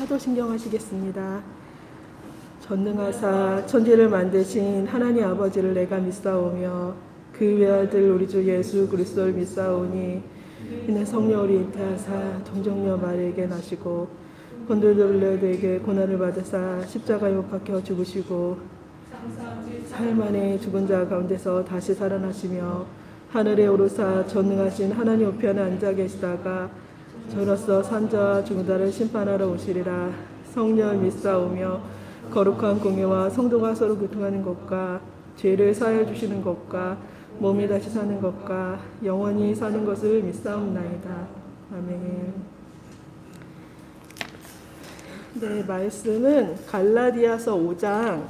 사도신경하시겠습니다. 전능하사 천지를 만드신 하나님 아버지를 내가 믿사오며 그 외아들 우리 주 예수 그리스도를 믿사오니 이는 성령으로 잉태하사 동정녀 마리에게 나시고 본들들에게 고난을 받으사 십자가에 못 박혀 죽으시고 사흘 만에 죽은 자 가운데서 다시 살아나시며 하늘에 오르사 전능하신 하나님 우편에 앉아 계시다가 저로서 산자와 죽은 자를 심판하러 오시리라. 성령 믿사오며 거룩한 공예와 성도가 서로 교통하는 것과 죄를 사하여 주시는 것과 몸이 다시 사는 것과 영원히 사는 것을 믿사옵나이다. 아멘. 네, 말씀은 갈라디아서 5장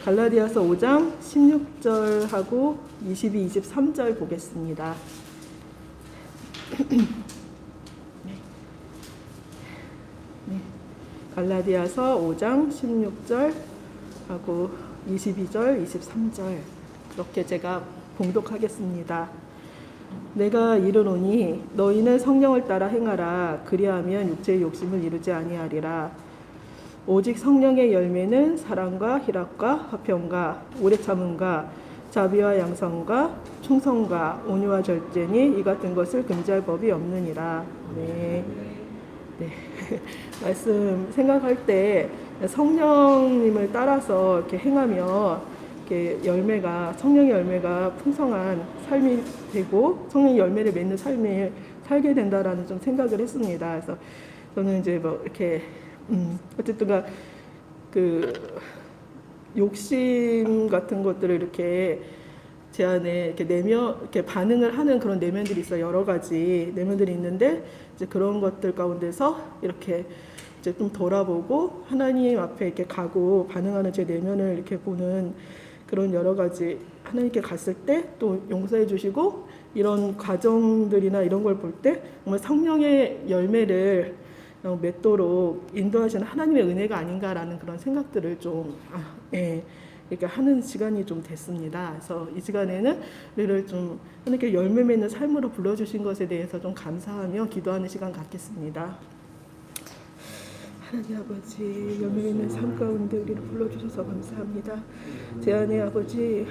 갈라디아서 5장 16절하고 22, 23절 보겠습니다. 갈라디아서 5장 16절하고 22절, 23절 그렇게 제가 봉독하겠습니다. 내가 이르노니 너희는 성령을 따라 행하라. 그리하면 육체의 욕심을 이루지 아니하리라. 오직 성령의 열매는 사랑과 희락과 화평과 오래 참음과 자비와 양성과 충성과 온유와 절제니 이 같은 것을 금지할 법이 없느니라. 네. 말씀 생각할 때 성령님을 따라서 이렇게 행하면 이렇게 성령의 열매가 풍성한 삶이 되고 성령의 열매를 맺는 삶을 살게 된다라는 좀 생각을 했습니다. 그래서 저는 이제 뭐 이렇게 어쨌든 그 욕심 같은 것들을 이렇게 제 안에 이렇게 이렇게 반응을 하는 그런 내면들이 있어요. 여러 가지 내면들이 있는데 이제 그런 것들 가운데서 이렇게 이제 좀 돌아보고 하나님 앞에 이렇게 가고 반응하는 제 내면을 이렇게 보는 그런 여러 가지 하나님께 갔을 때 또 용서해 주시고 이런 과정들이나 이런 걸 볼 때 정말 성령의 열매를 맺도록 인도하시는 하나님의 은혜가 아닌가라는 그런 생각들을 좀 이렇게 하는 시간이 좀 됐습니다. 그래서 이 시간에는 우리를 좀 하나님께 열매 맺는 삶으로 불러주신 것에 대해서 좀 감사하며 기도하는 시간 갖겠습니다. 하나님 아버지, 열매 맺는 삶 가운데 우리를 불러주셔서 감사합니다. 제 안에 아버지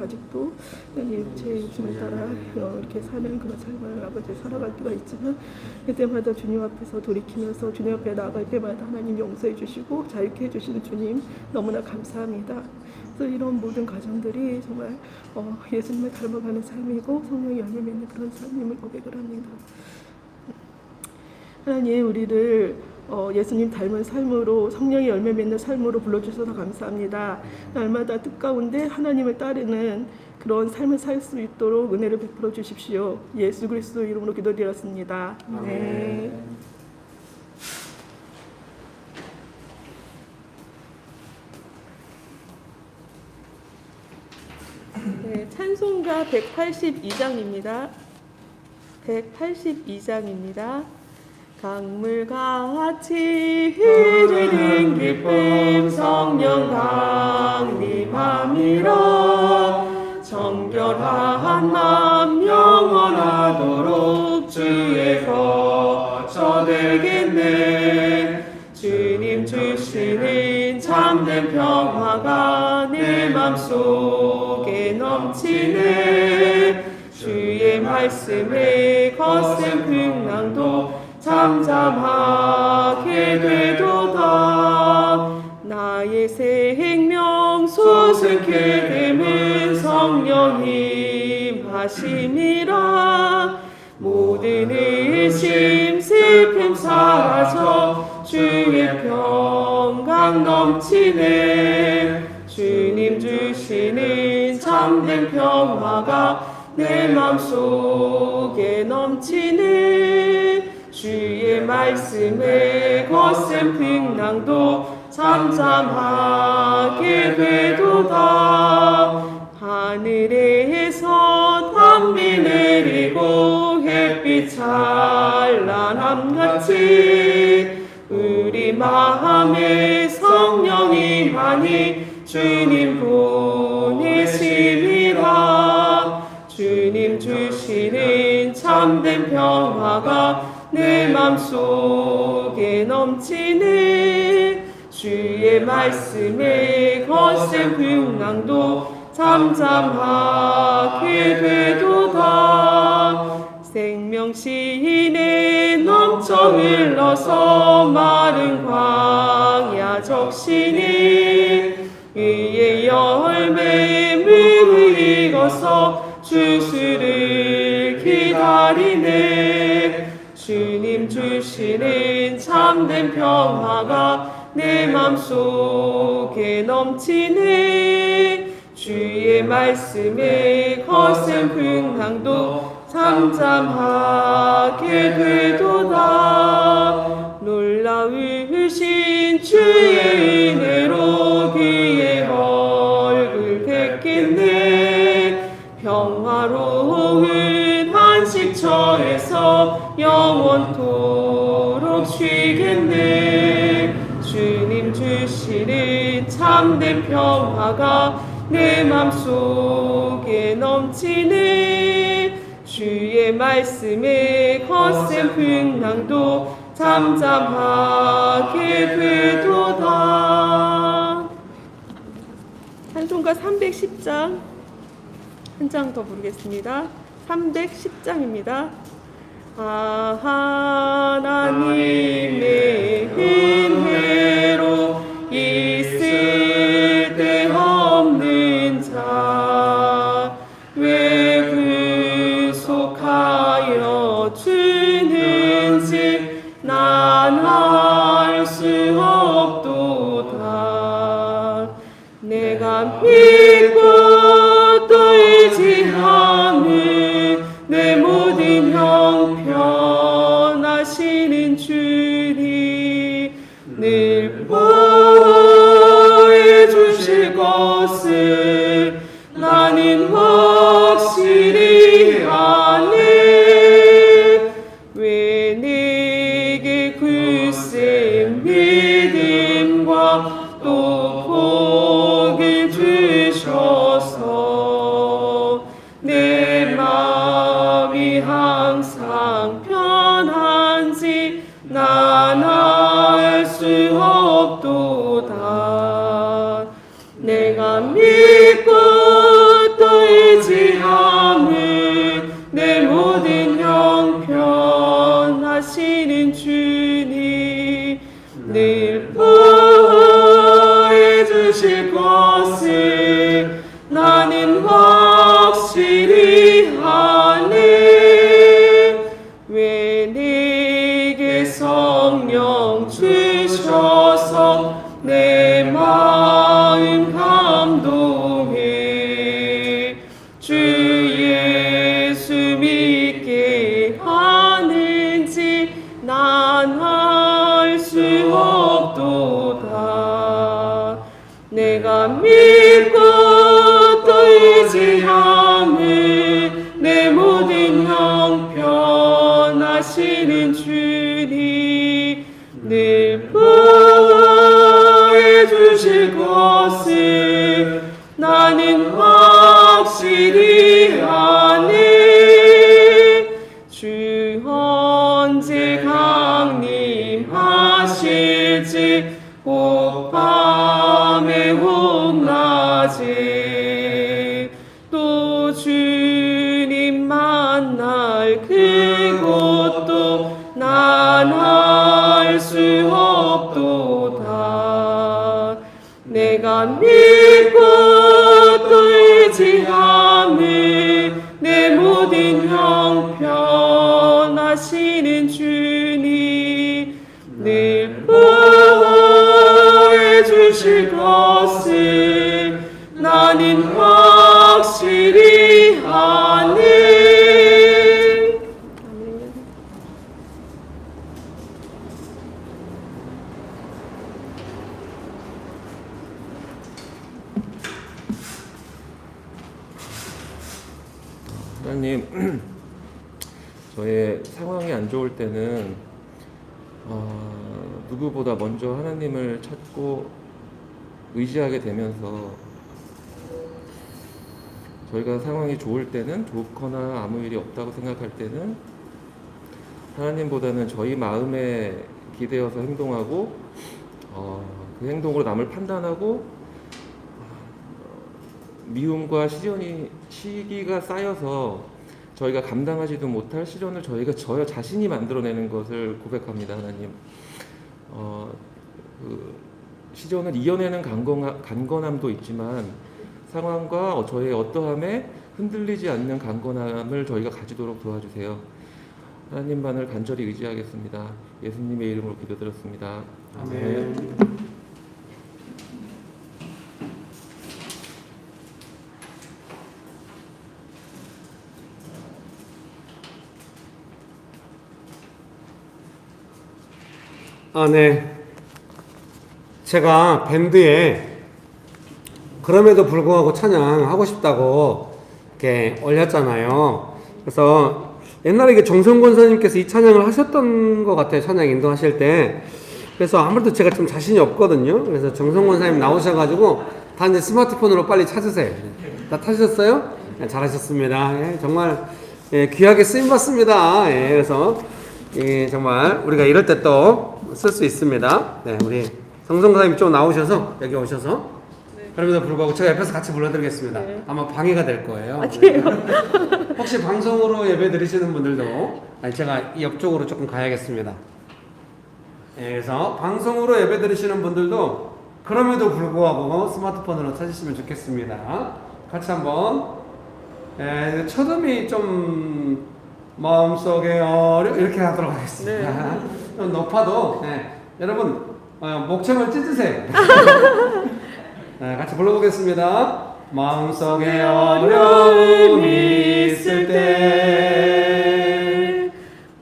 아직도 육체의 욕심을 따라 이렇게 사는 그런 삶을 아버지 살아갈 때가 있지만 그때마다 주님 앞에서 돌이키면서 주님 앞에 나아갈 때마다 하나님 용서해 주시고 자유케 해주시는 주님 너무나 감사합니다. 그래서 이런 모든 과정들이 정말 예수님을 닮아가는 삶이고 성령의 열매 맺는 그런 삶임을 고백을 합니다. 하나님 우리를 예수님 닮은 삶으로 성령의 열매 맺는 삶으로 불러주셔서 감사합니다. 날마다 뜻 가운데 하나님을 따르는 그런 삶을 살 수 있도록 은혜를 베풀어 주십시오. 예수 그리스도 이름으로 기도드렸습니다. 네. 네, 찬송가 182장입니다. 182장입니다. 강물같이 흐르는 기쁨 성령 강림함이라. 정결한 맘 영원하도록 주의 거처 되겠네. 주님 주시는 참된 평화가 내 맘속에 넘치네. 주의 말씀에 거센 풍랑도 잠잠하게 되도다. 나의 생명 소승케 됨은 성령님 하심이라. 모든 의심 슬픔 사라져 주의 평강 넘치네. 주님 주시는 참된 평화가 내 맘속에 넘치네. 주의 말씀에 거센 풍랑도 잠잠하게 되도다. 하늘에서 담비 내리고 햇빛 찬란함같이 우리 마음에 성령이 많이 주님 보내심이라. 주님 주시는 참된 평화가 내 맘속에 넘치네. 주의 말씀에 거센 풍랑도 잠잠하게 되도다. 생명시인에 넘쳐 흘러서 마른 광야 적시네. 의의 열매에 물을 익어서 주수를 기다리네. 주님 주시는 참된 평화가 내 맘속에 넘치네. 주의 말씀에 거센 풍랑도 잠잠하게 되도다. 놀라우신 주의 은혜로 그의 얼굴 뵙겠네. 평화로운 안식처에서 영원토록 쉬겠네. 주님 주시는 참된 평화가 내 맘속에 넘치네. 주의 말씀에 거센 풍랑도 잠잠하게 되도다. 찬송가 310장 한 장 더 부르겠습니다. 310장입니다. 하나님의 은혜로 있을 데 없는 자 왜 구속하여 주는지 난 알 수 없도다. 내가 믿고 또 의지하는 내 모든 형편하시는 주님 늘 보호해 주실 것을 나는 확실히 아네. 왜 내게 굳센 믿음과 또 복을 주셔서 내 마음이 항상 편한지 난 알 수 없도다. 내가 믿고 또 의지하는 내 모든 형편하시는 주님 늘 보호해 주실 것을 나는 확실히 아네. 왜 내게 성령 주셔서 내 마음 감동해 주 예수 믿게 하는지 난 알 수 없도다. 내가 믿고 또 의지하는 내 모든 형편하시는 주님 늘 보호해 주실 것을 나는 확실히 아네. 주 언제 강림하실지 혹 밤에 혹 낮에 또 주님 만날 그곳도 난 알 수 없도다. 내가 믿고 또 의지하는 내 모든 형편하시는 주님 늘 보호해 주실 것을 나는 확실히 아네. 하나님, 저의 상황이 안 좋을 때는 누구보다 먼저 하나님을 찾고 의지하게 되면서 저희가 상황이 좋을 때는, 좋거나 아무 일이 없다고 생각할 때는 하나님보다는 저희 마음에 기대어서 행동하고 그 행동으로 남을 판단하고 미움과 시기가 쌓여서 저희가 감당하지도 못할 시련을 저 자신이 만들어내는 것을 고백합니다. 하나님, 그 시련을 이겨내는 강건함도 있지만 상황과 저의 어떠함에 흔들리지 않는 강건함을 저희가 가지도록 도와주세요. 하나님만을 간절히 의지하겠습니다. 예수님의 이름으로 기도드렸습니다. 아멘. 네. 제가 밴드에 그럼에도 불구하고 찬양하고 싶다고 이렇게 올렸잖아요. 그래서 옛날에 이게 정성 권사님께서 이 찬양을 하셨던 것 같아요. 찬양 인도하실 때. 그래서 아무래도 제가 좀 자신이 없거든요. 그래서 정성 권사님 나오셔가지고 다 이제 스마트폰으로 빨리 찾으세요. 다 타셨어요? 네, 잘하셨습니다. 예, 정말 귀하게 쓰임 받습니다. 그래서 정말 우리가 이럴 때 또 쓸 수 있습니다. 네, 우리 정성 권사님 좀 나오셔서 여기 오셔서. 그럼에도 불구하고 제가 옆에서 같이 불러드리겠습니다. 네. 아마 방해가 될 거예요. 아니에요. 혹시 방송으로 예배 드리시는 분들도 제가 옆쪽으로 조금 가야겠습니다. 그래서 방송으로 예배 드리시는 분들도 그럼에도 불구하고 스마트폰으로 찾으시면 좋겠습니다. 같이 한번 첫 음이 좀 마음속에 이렇게 하도록 하겠습니다. 좀 높아도 여러분 목청을 찢으세요. 같이 불러보겠습니다. 마음속에 어려움이 있을 때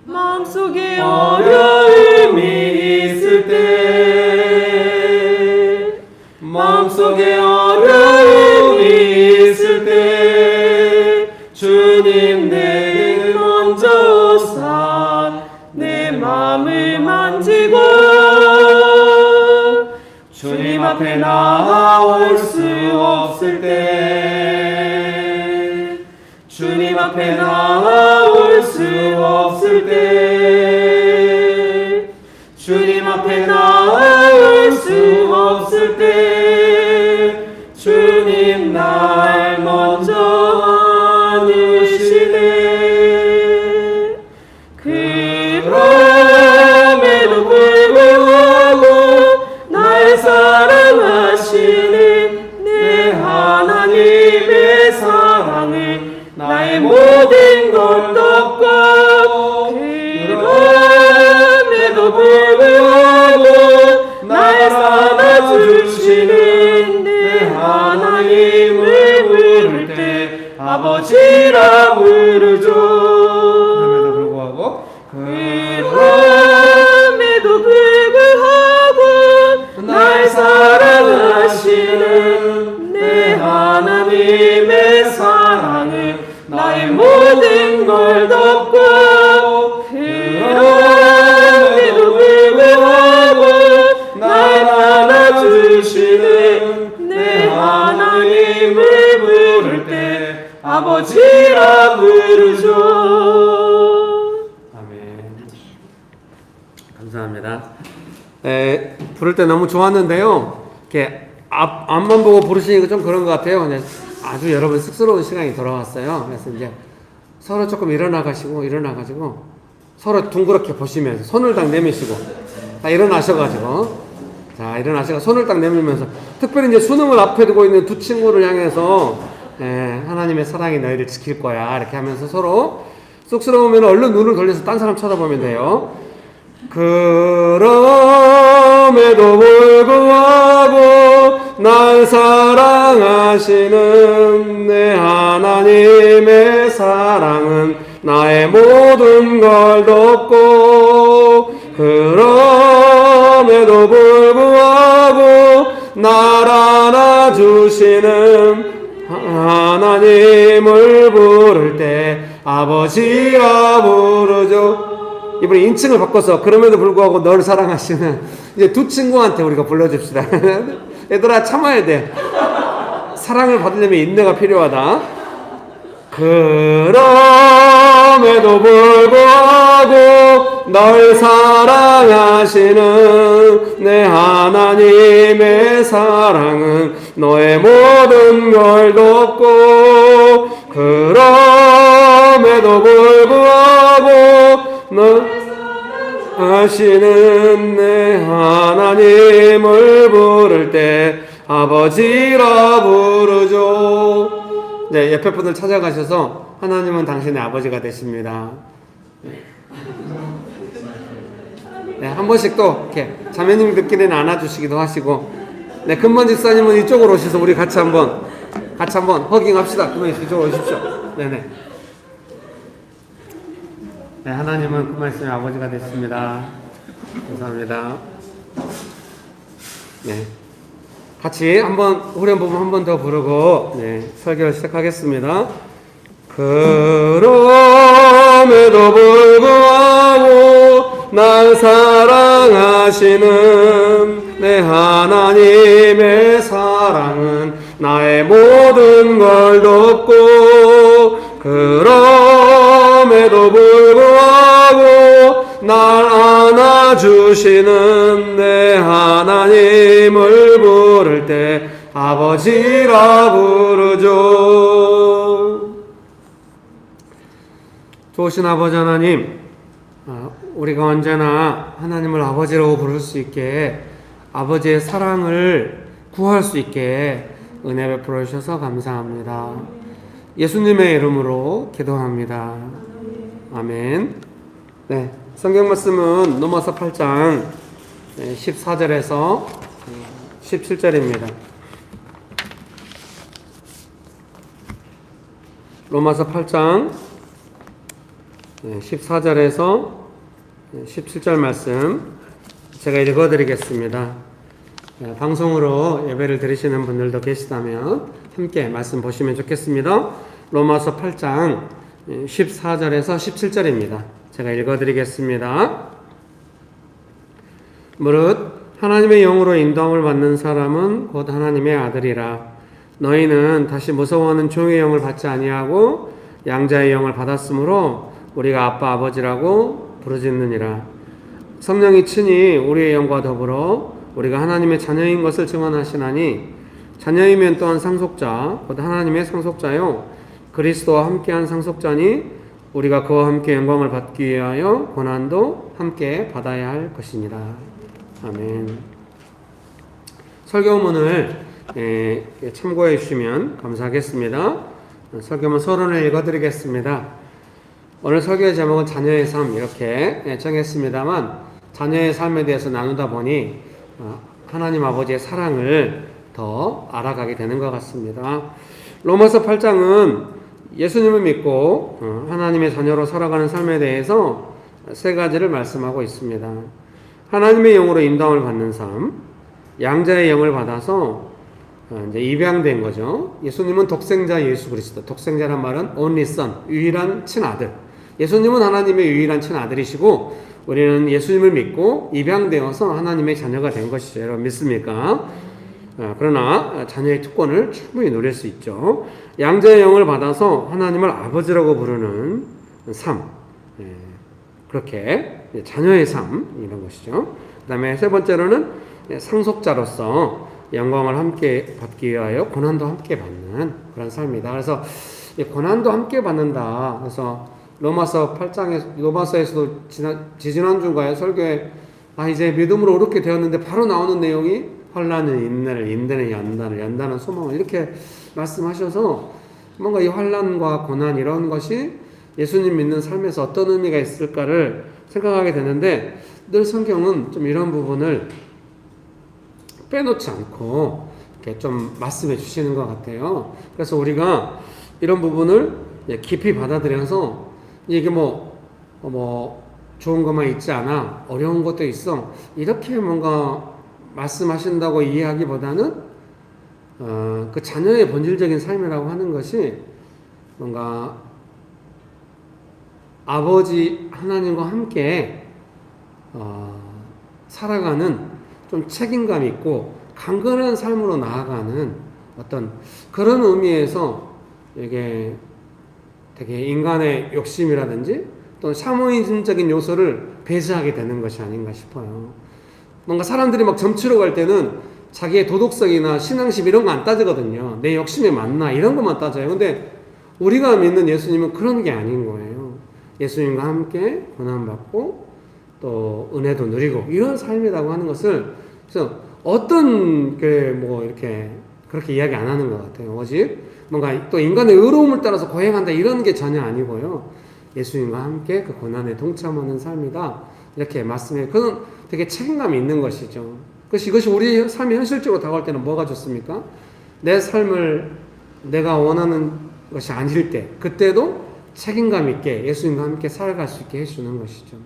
마음속에 어려움이 있을 때 마음속에 어려움이 있을 때 주님 내게 먼저 오사 내 마음을 만지고 주님 앞에 나올 수 없을 때 주님 앞에 나올 수 없을 때 주님 앞에 나올 수 없을 때 주님 날 먼저 안으시네. 그럼에도 불구하고 날 사랑하시는 내 하나님의 사랑을 나의 모든 걸 덮고 그럼에도 불구하고 날 안아주시는 내 하나님을 부를 때 아버지라 부르죠. 그럼에도 불구하고 날 사랑하시는 내 하나님의 사랑은 나의 모든 걸 덮고 그럼에도 불구하고 날 안아주시는 내 하나님을 부를 때 아버지라 부르죠. 아멘. 감사합니다. 부를 때 너무 좋았는데요. 이렇게 앞만 보고 부르시니까 좀 그런 것 같아요. 아주 여러분 쑥스러운 시간이 돌아왔어요. 그래서 이제 서로 조금 일어나가지고 서로 둥그렇게 보시면서 손을 딱 내미시고 다 일어나셔가지고 손을 딱 내밀면서 특별히 이제 수능을 앞에 두고 있는 두 친구를 향해서 하나님의 사랑이 너희를 지킬 거야 이렇게 하면서 서로 쑥스러우면 얼른 눈을 돌려서 딴 사람 쳐다보면 돼요. 그럼에도 불구하고 날 사랑하시는 내 하나님의 사랑은 나의 모든 걸 덮고 그럼에도 불구하고 날 안아주시는 하나님을 부를 때 아버지라 부르죠. 이번에 인칭을 바꿔서 그럼에도 불구하고 너를 사랑하시는 이제 두 친구한테 우리가 불러줍시다. 얘들아 참아야 돼. 사랑을 받으려면 인내가 필요하다. 그럼에도 그럼에도 불구하고 널 사랑하시는 내 하나님의 사랑은 너의 모든 걸 돕고 그럼에도 불구하고 널 하시는 내 하나님을 부를 때 아버지라 부르죠. 네, 옆에 분들 찾아가셔서 하나님은 당신의 아버지가 되십니다. 네, 한 번씩 또 이렇게 자매님들끼리는 안아주시기도 하시고, 네, 금번 집사님은 이쪽으로 오셔서 우리 같이 한번 허깅합시다. 금번 이쪽으로 오십시오. 네네. 네, 하나님은 그 말씀의 아버지가 됐습니다. 감사합니다. 네, 같이 후렴 부분 한 번 더 부르고 설교를 시작하겠습니다. 그럼에도 불구하고 날 사랑하시는 내 하나님의 사랑은 나의 모든 걸 돕고 그럼에도 불구하고 날 안아주시는 내 하나님을 부를 때 아버지라 부르죠. 좋으신 아버지 하나님, 우리가 언제나 하나님을 아버지라고 부를 수 있게 아버지의 사랑을 구할 수 있게 은혜 베풀어 주셔서 감사합니다. 예수님의 이름으로 기도합니다. 아멘. 네, 성경 말씀은 로마서 8장 14절에서 17절입니다. 로마서 8장 14절에서 17절 말씀 제가 읽어드리겠습니다. 방송으로 예배를 드리시는 분들도 계시다면 함께 말씀 보시면 좋겠습니다. 로마서 8장 14절에서 17절입니다. 제가 읽어드리겠습니다. 무릇 하나님의 영으로 인도함을 받는 사람은 곧 하나님의 아들이라. 너희는 다시 무서워하는 종의 영을 받지 아니하고 양자의 영을 받았으므로 우리가 아빠 아버지라고 부르짖느니라. 성령이 친히 우리의 영과 더불어 우리가 하나님의 자녀인 것을 증언하시나니 자녀이면 또한 상속자 곧 하나님의 상속자요 그리스도와 함께한 상속자니 우리가 그와 함께 영광을 받기 위하여 고난도 함께 받아야 할 것이니라. 아멘. 설교문을 참고해 주시면 감사하겠습니다. 설교문 서론을 읽어드리겠습니다. 오늘 설교의 제목은 자녀의 삶 이렇게 정했습니다만 자녀의 삶에 대해서 나누다 보니 하나님 아버지의 사랑을 더 알아가게 되는 것 같습니다. 로마서 8장은 예수님을 믿고 하나님의 자녀로 살아가는 삶에 대해서 세 가지를 말씀하고 있습니다. 하나님의 영으로 인도함을 받는 삶, 양자의 영을 받아서 이제 입양된 거죠. 예수님은 독생자 예수 그리스도, 독생자란 말은 only son, 유일한 친아들. 예수님은 하나님의 유일한 친아들이시고 우리는 예수님을 믿고 입양되어서 하나님의 자녀가 된 것이죠. 여러분 믿습니까? 그러나 자녀의 특권을 충분히 누릴 수 있죠. 양자의 영을 받아서 하나님을 아버지라고 부르는 삶, 그렇게 자녀의 삶 이런 것이죠. 그 다음에 세 번째로는 상속자로서 영광을 함께 받기 위하여 고난도 함께 받는 그런 삶이다. 그래서 고난도 함께 받는다. 그래서 로마서 8장에 로마서에서도 지난주인가요? 설교에 이제 믿음으로 옳게 되었는데 바로 나오는 내용이 환난은 인내를, 인내는 연단을, 연단은 소망을 이렇게 말씀하셔서 뭔가 이 환난과 고난 이런 것이 예수님 믿는 삶에서 어떤 의미가 있을까를 생각하게 되는데 늘 성경은 좀 이런 부분을 빼놓지 않고 이렇게 좀 말씀해 주시는 것 같아요. 그래서 우리가 이런 부분을 깊이 받아들여서 이게 뭐 좋은 것만 있지 않아 어려운 것도 있어 이렇게 뭔가 말씀하신다고 이해하기보다는 그 자녀의 본질적인 삶이라고 하는 것이 뭔가 아버지 하나님과 함께 살아가는 좀 책임감 있고 강건한 삶으로 나아가는 어떤 그런 의미에서 이게 되게 인간의 욕심이라든지 또는 샤머니즘적인 요소를 배제하게 되는 것이 아닌가 싶어요. 뭔가 사람들이 막 점치러 갈 때는 자기의 도덕성이나 신앙심 이런 거 안 따지거든요. 내 욕심에 맞나 이런 것만 따져요. 근데 우리가 믿는 예수님은 그런 게 아닌 거예요. 예수님과 함께 고난받고 또 은혜도 누리고 이런 삶이라고 하는 것을, 그래서 어떤 뭐 이렇게 그렇게 이야기 안 하는 것 같아요. 오직 뭔가 또 인간의 의로움을 따라서 고행한다 이런 게 전혀 아니고요. 예수님과 함께 그 고난에 동참하는 삶이다 이렇게 말씀해. 그건 되게 책임감이 있는 것이죠. 이것이 우리 삶이 현실적으로 다가올 때는 뭐가 좋습니까? 내 삶을 내가 원하는 것이 아닐 때, 그때도 책임감 있게 예수님과 함께 살아갈 수 있게 해주는 것이죠.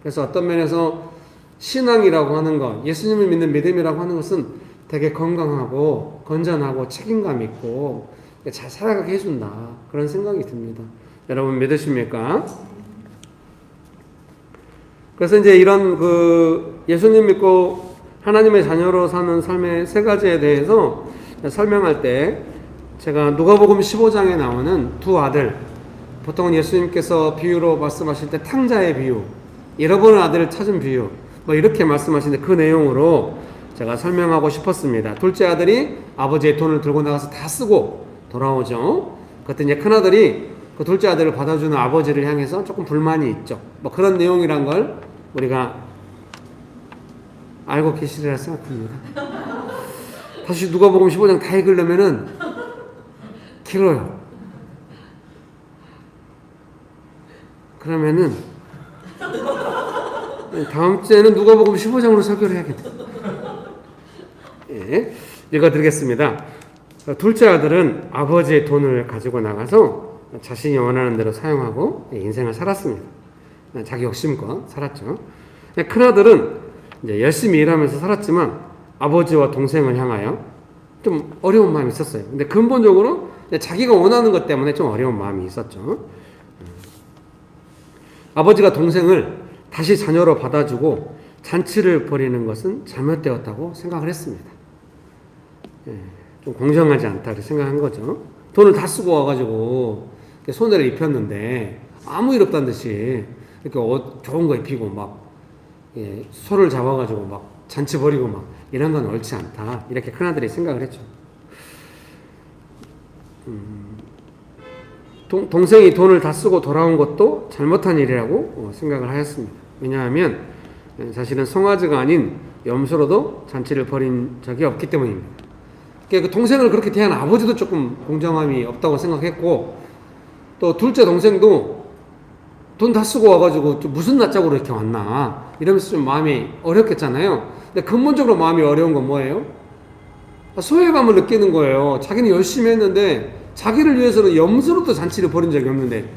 그래서 어떤 면에서 신앙이라고 하는 것, 예수님을 믿는 믿음이라고 하는 것은 되게 건강하고 건전하고 책임감 있고 잘 살아가게 해준다 그런 생각이 듭니다. 여러분 믿으십니까? 그래서 이제 이런 예수님 믿고 하나님의 자녀로 사는 삶의 세 가지에 대해서 설명할 때 제가 누가복음 15장에 나오는 두 아들, 보통은 예수님께서 비유로 말씀하실 때 탕자의 비유, 잃어버린 아들을 찾은 비유 뭐 이렇게 말씀하시는데 그 내용으로 제가 설명하고 싶었습니다. 둘째 아들이 아버지의 돈을 들고 나가서 다 쓰고 돌아오죠. 그때 이제 큰아들이 그 둘째 아들을 받아주는 아버지를 향해서 조금 불만이 있죠. 뭐 그런 내용이란 걸 우리가 알고 계시리라 생각합니다. 다시 누가복음 15장 다 읽으려면은 길어요. 그러면은 다음 주에는 누가복음 15장으로 설교를 해야겠다. 예, 읽어드리겠습니다. 둘째 아들은 아버지의 돈을 가지고 나가서 자신이 원하는 대로 사용하고 인생을 살았습니다. 자기 욕심껏 살았죠. 큰 아들은 이제 열심히 일하면서 살았지만 아버지와 동생을 향하여 좀 어려운 마음이 있었어요. 근데 근본적으로 자기가 원하는 것 때문에 좀 어려운 마음이 있었죠. 아버지가 동생을 다시 자녀로 받아주고 잔치를 벌이는 것은 잘못되었다고 생각을 했습니다. 좀 공정하지 않다고 생각한 거죠. 돈을 다 쓰고 와가지고 손해를 입혔는데 아무 일 없다는 듯이 이렇게 좋은 거 입히고 막 소를 잡아가지고 막 잔치 벌이고 막 이런 건 옳지 않다. 이렇게 큰아들이 생각을 했죠. 동생이 돈을 다 쓰고 돌아온 것도 잘못한 일이라고 생각을 하였습니다. 왜냐하면 사실은 송아지가 아닌 염소로도 잔치를 벌인 적이 없기 때문입니다. 그 동생을 그렇게 대한 아버지도 조금 공정함이 없다고 생각했고, 또 둘째 동생도 돈 다 쓰고 와가지고 무슨 낯짝으로 이렇게 왔나 이러면서 좀 마음이 어렵겠잖아요. 근데 근본적으로 마음이 어려운 건 뭐예요? 소외감을 느끼는 거예요. 자기는 열심히 했는데 자기를 위해서는 염소로도 잔치를 벌인 적이 없는데,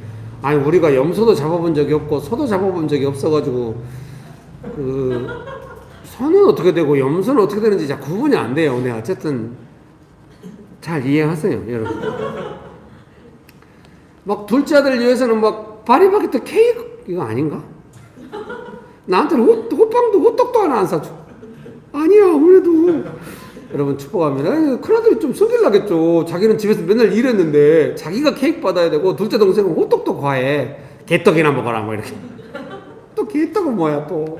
아니 우리가 염소도 잡아본 적이 없고 소도 잡아본 적이 없어가지고 소는 어떻게 되고 염소는 어떻게 되는지 잘 구분이 안 돼요. 근데 어쨌든 잘 이해하세요, 여러분. 막 둘째 아들 위해서는 막 파리바게뜨 케이크 이거 아닌가? 나한테는 호빵도 호떡도 하나 안 사줘. 아니야, 아무래도. 여러분 축복합니다. 큰아들이 좀 속일나겠죠. 자기는 집에서 맨날 일했는데 자기가 케이크 받아야 되고 둘째 동생은 호떡도 과해. 개떡이나 먹어라 뭐 이렇게. 또 개떡은 뭐야 또.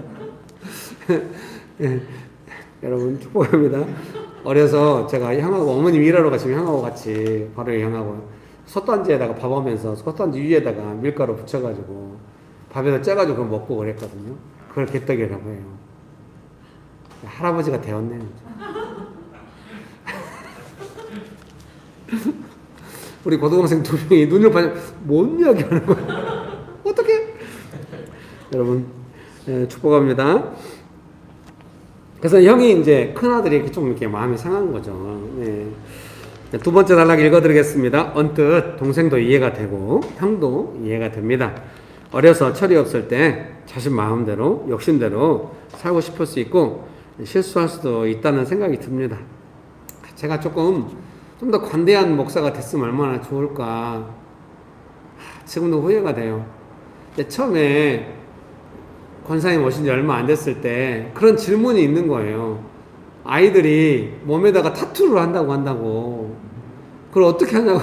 예. 여러분 축복합니다. 어려서 제가 형하고 어머님 일하러 가시면 형하고 같이 바로 형하고 솥단지에다가 밥하면서 솥단지 위에다가 밀가루 붙여가지고 밥에다 쪄가지고 그걸 먹고 그랬거든요. 그걸 개떡이라고 해요. 할아버지가 되었네요. 우리 고등학생 두 명이 눈을 봐야 뭔 이야기 하는 거야? 어떻게? 여러분 축복합니다. 그래서 형이 이제 큰 아들이 좀 이렇게 마음이 상한 거죠. 네. 두 번째 단락 읽어드리겠습니다. 언뜻 동생도 이해가 되고 형도 이해가 됩니다. 어려서 철이 없을 때 자신 마음대로 욕심대로 살고 싶을 수 있고 실수할 수도 있다는 생각이 듭니다. 제가 조금 좀 더 관대한 목사가 됐으면 얼마나 좋을까. 지금도 후회가 돼요. 근데 처음에 권사님 오신 지 얼마 안 됐을 때 그런 질문이 있는 거예요. 아이들이 몸에다가 타투를 한다고 그걸 어떻게 하냐고.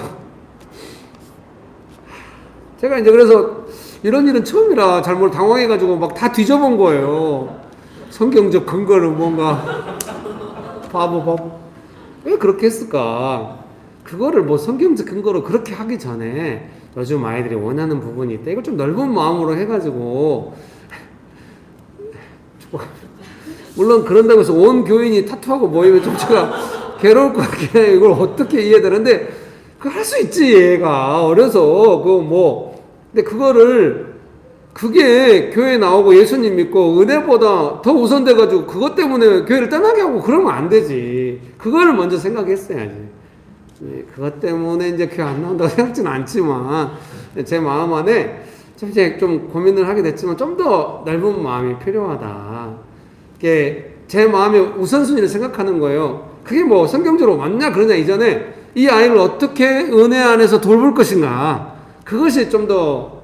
제가 이제 그래서 이런 일은 처음이라 잘못 당황해가지고 막 다 뒤져본 거예요. 성경적 근거는 뭔가 바보 왜 그렇게 했을까? 그거를 뭐 성경적 근거로 그렇게 하기 전에 요즘 아이들이 원하는 부분이 있다. 이걸 좀 넓은 마음으로 해가지고 물론 그런다고 해서 온 교인이 타투하고 모이면 좀 제가 괴로울 것 같긴 해요. 이걸 어떻게 이해되는데 그거 할 수 있지. 얘가 어려서 그거 뭐 근데 그게 교회 나오고 예수님 믿고 은혜보다 더 우선돼가지고 그것 때문에 교회를 떠나게 하고 그러면 안 되지. 그거를 먼저 생각했어야지. 그것 때문에 이제 교회 안 나온다고 생각지는 않지만 제 마음 안에 좀 고민을 하게 됐지만 좀 더 넓은 마음이 필요하다. 이게 제 마음의 우선순위를 생각하는 거예요. 그게 뭐 성경적으로 맞냐 그러냐 이전에 이 아이를 어떻게 은혜 안에서 돌볼 것인가. 그것이 좀 더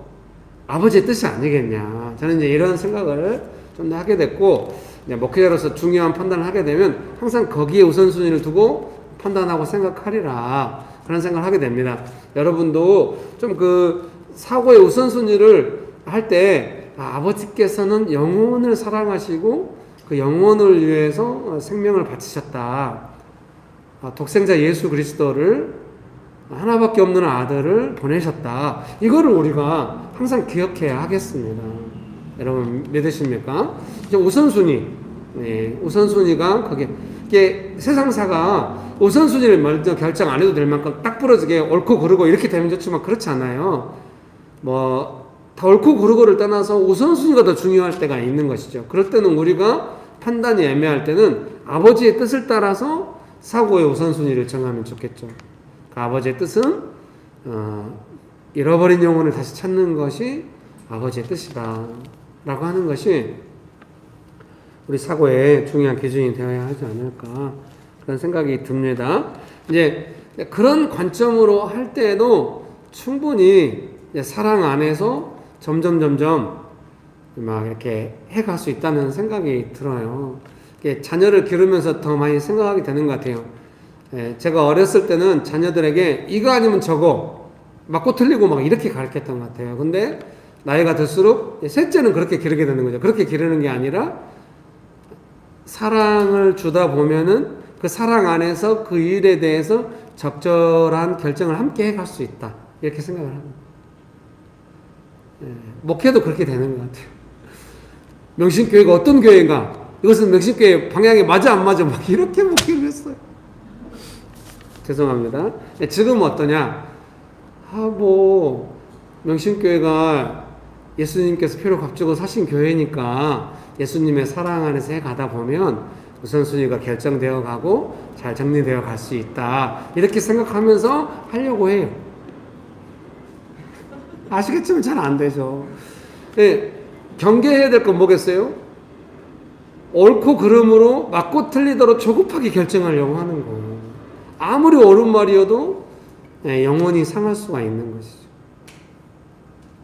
아버지의 뜻이 아니겠냐. 저는 이제 이런 생각을 좀 더 하게 됐고, 목회자로서 중요한 판단을 하게 되면 항상 거기에 우선순위를 두고 판단하고 생각하리라. 그런 생각을 하게 됩니다. 여러분도 좀 그 사고의 우선순위를 할 때, 아버지께서는 영혼을 사랑하시고 그 영혼을 위해서 생명을 바치셨다. 독생자 예수 그리스도를 하나밖에 없는 아들을 보내셨다. 이거를 우리가 항상 기억해야 하겠습니다. 여러분 믿으십니까? 이제 우선순위, 우선순위가 이게 세상사가 우선순위를 먼저 결정 안 해도 될 만큼 딱 부러지게 옳고 그르고 이렇게 되면 좋지만 그렇지 않아요. 다 옳고 그르고를 떠나서 우선순위가 더 중요할 때가 있는 것이죠. 그럴 때는 우리가 판단이 애매할 때는 아버지의 뜻을 따라서 사고의 우선순위를 정하면 좋겠죠. 그 아버지의 뜻은 잃어버린 영혼을 다시 찾는 것이 아버지의 뜻이다 라고 하는 것이 우리 사고의 중요한 기준이 되어야 하지 않을까 그런 생각이 듭니다. 이제 그런 관점으로 할 때에도 충분히 사랑 안에서 점점 막 이렇게 해갈 수 있다는 생각이 들어요. 자녀를 기르면서 더 많이 생각하게 되는 것 같아요. 제가 어렸을 때는 자녀들에게 이거 아니면 저거 맞고 틀리고 막 이렇게 가르쳤던 것 같아요. 근데 나이가 들수록 셋째는 그렇게 기르게 되는 거죠. 그렇게 기르는 게 아니라 사랑을 주다 보면은 그 사랑 안에서 그 일에 대해서 적절한 결정을 함께 해갈 수 있다. 이렇게 생각을 합니다. 목회도 그렇게 되는 것 같아요. 명신교회가 어떤 교회인가? 이것은 명신교회 방향에 맞아 안 맞아? 막 이렇게 목회를 했어요. 죄송합니다. 지금은 어떠냐? 명신교회가 예수님께서 피로 값주고 사신 교회니까 예수님의 사랑 안에서 해가다 보면 우선순위가 결정되어 가고 잘 정리되어 갈 수 있다. 이렇게 생각하면서 하려고 해요. 아시겠지만 잘 안 되죠. 경계해야 될 건 뭐겠어요? 옳고 그름으로 맞고 틀리도록 조급하게 결정하려고 하는 거예요. 아무리 옳은 말이어도 영원히 상할 수가 있는 것이죠.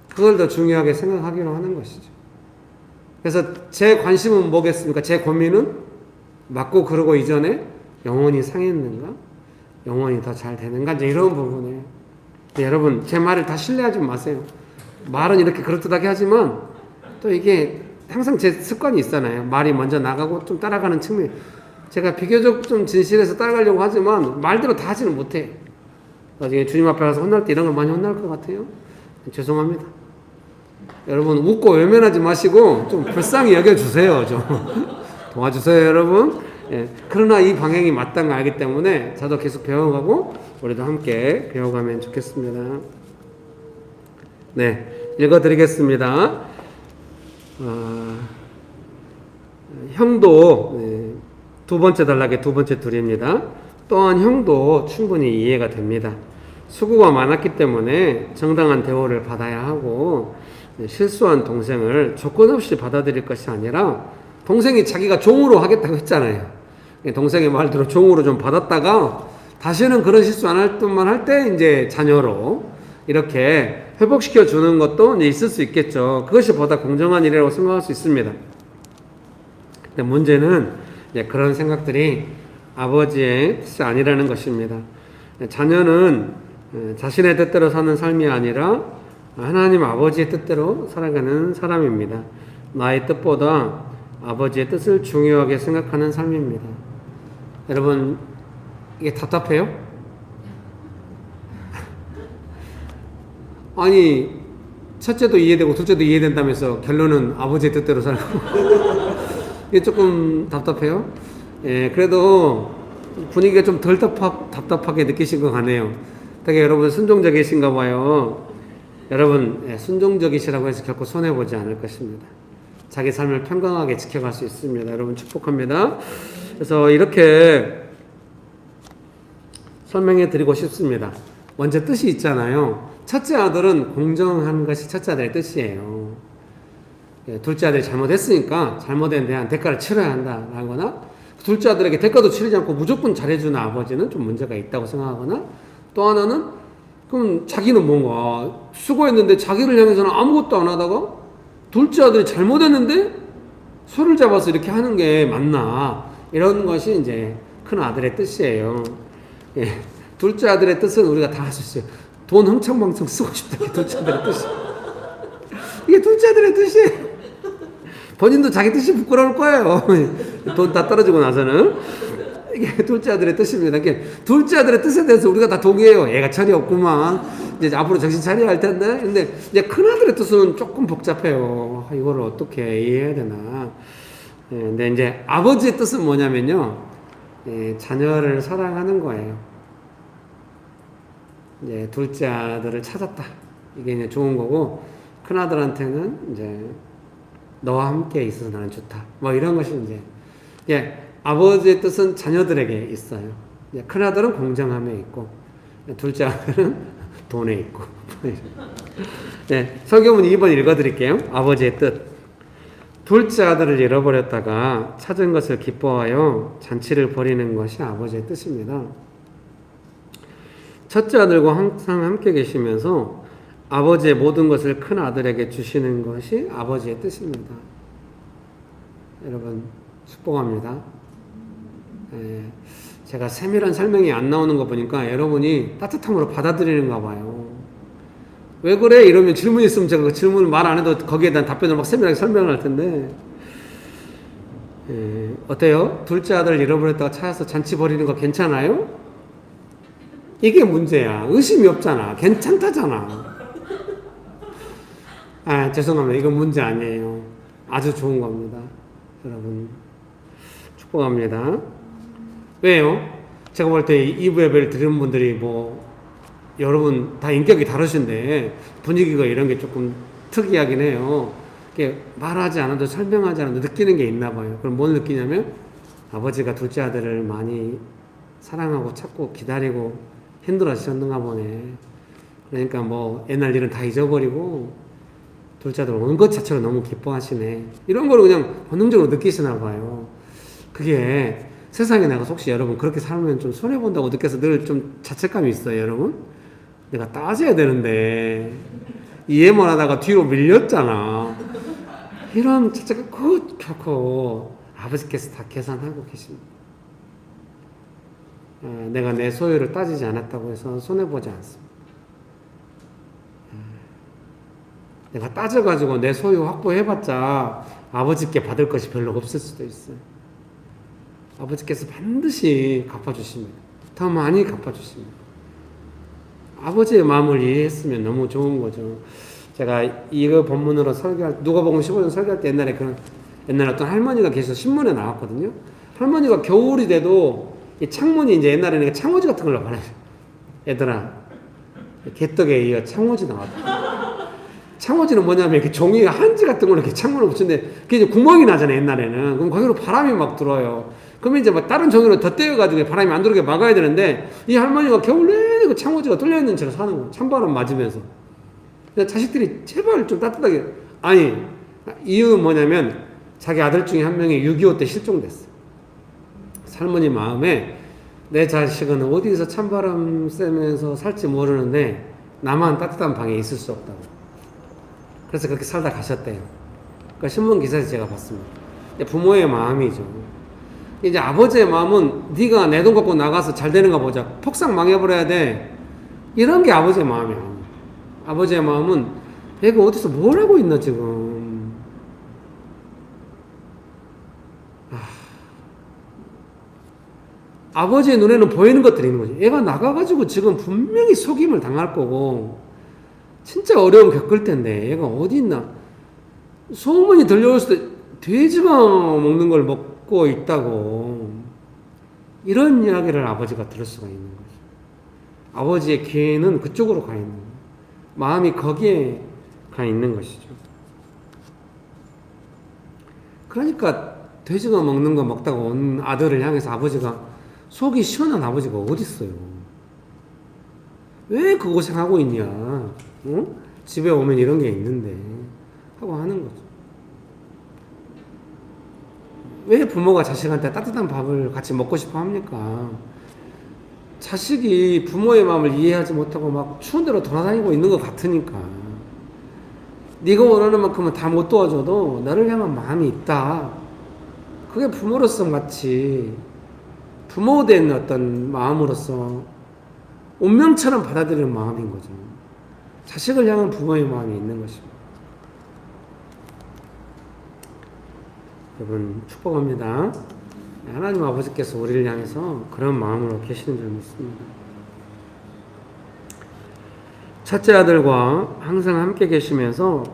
그걸 더 중요하게 생각하기로 하는 것이죠. 그래서 제 관심은 뭐겠습니까? 제 고민은 맞고 그러고 이전에 영원히 상했는가? 영원히 더 잘 되는가? 이제 이런 부분이에요. 여러분 제 말을 다 신뢰하지 마세요. 말은 이렇게 그럴듯하게 하지만 또 이게 항상 제 습관이 있잖아요. 말이 먼저 나가고 좀 따라가는 측면. 제가 비교적 좀 진실해서 따라가려고 하지만 말대로 다 하지는 못해요. 나중에 주님 앞에 가서 혼날 때 이런 걸 많이 혼날 것 같아요. 죄송합니다. 여러분 웃고 외면하지 마시고 좀 불쌍히 여겨주세요. 좀 도와주세요 여러분. 그러나 이 방향이 맞다는 걸 알기 때문에 저도 계속 배워가고 우리도 함께 배워가면 좋겠습니다. 읽어드리겠습니다. 형도 두 번째 단락의 두 번째 둘입니다. 또한 형도 충분히 이해가 됩니다. 수고가 많았기 때문에 정당한 대우를 받아야 하고 실수한 동생을 조건 없이 받아들일 것이 아니라 동생이 자기가 종으로 하겠다고 했잖아요. 동생의 말대로 종으로 좀 받았다가 다시는 그런 실수 안 할 듯만 할 때 이제 자녀로 이렇게 회복시켜 주는 것도 이제 있을 수 있겠죠. 그것이 보다 공정한 일이라고 생각할 수 있습니다. 근데 문제는 그런 생각들이 아버지의 뜻이 아니라는 것입니다. 자녀는 자신의 뜻대로 사는 삶이 아니라 하나님 아버지의 뜻대로 살아가는 사람입니다. 나의 뜻보다 아버지의 뜻을 중요하게 생각하는 삶입니다. 여러분, 이게 답답해요? 아니, 첫째도 이해되고 둘째도 이해된다면서 결론은 아버지의 뜻대로 살고 이게 조금 답답해요? 예, 그래도 분위기가 좀 덜 답답하게 느끼신 것 같네요. 되게 여러분 순종적이신가 봐요. 여러분, 예, 순종적이시라고 해서 결코 손해보지 않을 것입니다. 자기 삶을 평강하게 지켜갈 수 있습니다. 여러분 축복합니다. 그래서 이렇게 설명해 드리고 싶습니다. 먼저 뜻이 있잖아요. 첫째 아들은 공정한 것이 첫째 아들의 뜻이에요. 예, 둘째 아들이 잘못했으니까 잘못에 대한 대가를 치러야 한다라거나, 둘째 아들에게 대가도 치르지 않고 무조건 잘해주는 아버지는 좀 문제가 있다고 생각하거나, 또 하나는 그럼 자기는 뭔가 수고했는데 자기를 향해서는 아무것도 안 하다가 둘째 아들이 잘못했는데 손을 잡아서 이렇게 하는 게 맞나, 이런 것이 이제 큰 아들의 뜻이에요. 예, 둘째 아들의 뜻은 우리가 다 할 수 있어요. 돈 흥청망청 쓰고 싶다. 이게 둘째 아들의 뜻이. 이게 둘째 아들의 뜻이에요. 본인도 자기 뜻이 부끄러울 거예요. 돈 다 떨어지고 나서는. 이게 둘째 아들의 뜻입니다. 둘째 아들의 뜻에 대해서 우리가 다 동의해요. 얘가 철이 없구만. 이제 앞으로 정신 차려야 할 텐데. 근데 이제 큰 아들의 뜻은 조금 복잡해요. 이걸 어떻게 이해해야 되나. 예, 근데 이제 아버지의 뜻은 뭐냐면요. 예, 자녀를 사랑하는 거예요. 이제 둘째 아들을 찾았다. 이게 이제 좋은 거고, 큰 아들한테는 이제 너와 함께 있어서 나는 좋다. 뭐 이런 것이 이제, 예, 아버지의 뜻은 자녀들에게 있어요. 예, 큰 아들은 공정함에 있고, 둘째 아들은 돈에 있고. 예, 성경문 2번 읽어드릴게요. 아버지의 뜻. 둘째 아들을 잃어버렸다가 찾은 것을 기뻐하여 잔치를 벌이는 것이 아버지의 뜻입니다. 첫째 아들과 항상 함께 계시면서 아버지의 모든 것을 큰 아들에게 주시는 것이 아버지의 뜻입니다. 여러분 축복합니다. 예, 제가 세밀한 설명이 안 나오는 거 보니까 여러분이 따뜻함으로 받아들이는가 봐요. 왜 그래? 이러면 질문 있으면 제가 그 질문을 말 안 해도 거기에 대한 답변을 막 세밀하게 설명을 할 텐데, 예, 어때요? 둘째 아들을 잃어버렸다가 찾아서 잔치 벌이는 거 괜찮아요? 이게 문제야. 의심이 없잖아. 괜찮다잖아. 아, 죄송합니다. 이건 문제 아니에요. 아주 좋은 겁니다. 여러분 축복합니다. 왜요? 제가 볼 때 2부 예배를 드리는 분들이 뭐 여러분 다 인격이 다르신데 분위기가 이런 게 조금 특이하긴 해요. 이게 말하지 않아도 설명하지 않아도 느끼는 게 있나 봐요. 그럼 뭘 느끼냐면 아버지가 둘째 아들을 많이 사랑하고 찾고 기다리고 힘들어하셨는가 보네. 그러니까 뭐 옛날 일은 다 잊어버리고 둘째 아들 오는 것 자체로 너무 기뻐하시네. 이런 걸 그냥 본능적으로 느끼시나 봐요. 그게 세상에 나가서 혹시 여러분 그렇게 살면 좀 손해본다고 느껴서 늘 좀 자책감이 있어요, 여러분? 내가 따져야 되는데 이해만 하다가 뒤로 밀렸잖아. 이런 자책감 결코 아버지께서 다 계산하고 계십니다. 내가 내 소유를 따지지 않았다고 해서 손해보지 않습니다. 내가 따져가지고 내 소유 확보해봤자 아버지께 받을 것이 별로 없을 수도 있어요. 아버지께서 반드시 갚아주십니다. 더 많이 갚아주십니다. 아버지의 마음을 이해했으면 너무 좋은 거죠. 제가 이거 본문으로 설교할, 누가복음 15장 설교할 때 옛날에 어떤 할머니가 계셔서 신문에 나왔거든요. 할머니가 겨울이 돼도 이 창문이 이제 옛날에는 창호지 같은 걸로 말해요. 얘들아, 개떡에 이어 창호지 나왔다. 창호지는 뭐냐면 이렇게 종이 한지 같은 걸로 이렇게 창문을 붙이는데 그게 이제 구멍이 나잖아요, 옛날에는. 그럼 거기로 바람이 막 들어와요. 그러면 이제 뭐 다른 종이로 덧대어가지고 바람이 안 들어오게 막아야 되는데 이 할머니가 겨울 내내 그 창호지가 뚫려있는 채로 사는 거예요. 찬바람 맞으면서. 자식들이 제발 좀 따뜻하게. 아니, 이유는 뭐냐면 자기 아들 중에 한 명이 6.25 때 실종됐어요. 할머니 마음에 내 자식은 어디서 찬바람 쐬면서 살지 모르는데 나만 따뜻한 방에 있을 수 없다고. 그래서 그렇게 살다 가셨대요. 그러니까 신문 기사에서 제가 봤습니다. 부모의 마음이죠. 이제 아버지의 마음은 네가 내 돈 갖고 나가서 잘 되는가 보자. 폭삭 망해버려야 돼. 이런 게 아버지의 마음이에요. 아버지의 마음은 얘가 어디서 뭘 하고 있나 지금. 아버지의 눈에는 보이는 것들이 있는 거지. 얘가 나가가지고 지금 분명히 속임을 당할 거고 진짜 어려움 겪을 텐데 얘가 어디 있나. 소문이 들려올 때 돼지가 먹는 걸 먹고 있다고, 이런 이야기를 아버지가 들을 수가 있는 거죠. 아버지의 귀에는 그쪽으로 가 있는 거예요. 마음이 거기에 가 있는 것이죠. 그러니까 돼지가 먹는 거 먹다가 온 아들을 향해서 아버지가, 속이 시원한 아버지가 어디 있어요? 왜 그 고생하고 있냐? 어? 집에 오면 이런 게 있는데 하고 하는 거죠. 왜 부모가 자식한테 따뜻한 밥을 같이 먹고 싶어 합니까? 자식이 부모의 마음을 이해하지 못하고 막 추운 데로 돌아다니고 있는 것 같으니까. 네가 원하는 만큼은 다 못 도와줘도 너를 향한 마음이 있다. 그게 부모로서 마치 부모된 어떤 마음으로서 운명처럼 받아들이는 마음인 거죠. 자식을 향한 부모의 마음이 있는 것입니다. 여러분 축복합니다. 하나님 아버지께서 우리를 향해서 그런 마음으로 계시는 줄 믿습니다. 첫째 아들과 항상 함께 계시면서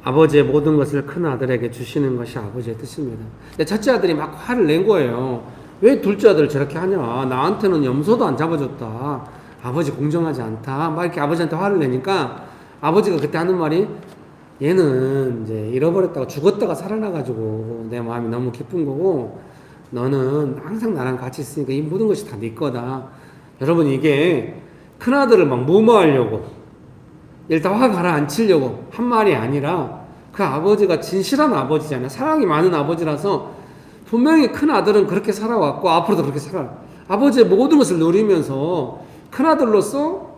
아버지의 모든 것을 큰 아들에게 주시는 것이 아버지의 뜻입니다. 근데 첫째 아들이 막 화를 낸 거예요. 왜 둘째 아들을 저렇게 하냐? 나한테는 염소도 안 잡아줬다. 아버지 공정하지 않다. 막 이렇게 아버지한테 화를 내니까 아버지가 그때 하는 말이, 얘는 이제 잃어버렸다가 죽었다가 살아나가지고 내 마음이 너무 기쁜 거고, 너는 항상 나랑 같이 있으니까 이 모든 것이 다 네 거다. 여러분, 이게 큰아들을 막 무마하려고, 일단 화 가라앉히려고 한 말이 아니라, 그 아버지가 진실한 아버지잖아요. 사랑이 많은 아버지라서 분명히 큰아들은 그렇게 살아왔고 앞으로도 그렇게 살아. 아버지의 모든 것을 누리면서 큰아들로서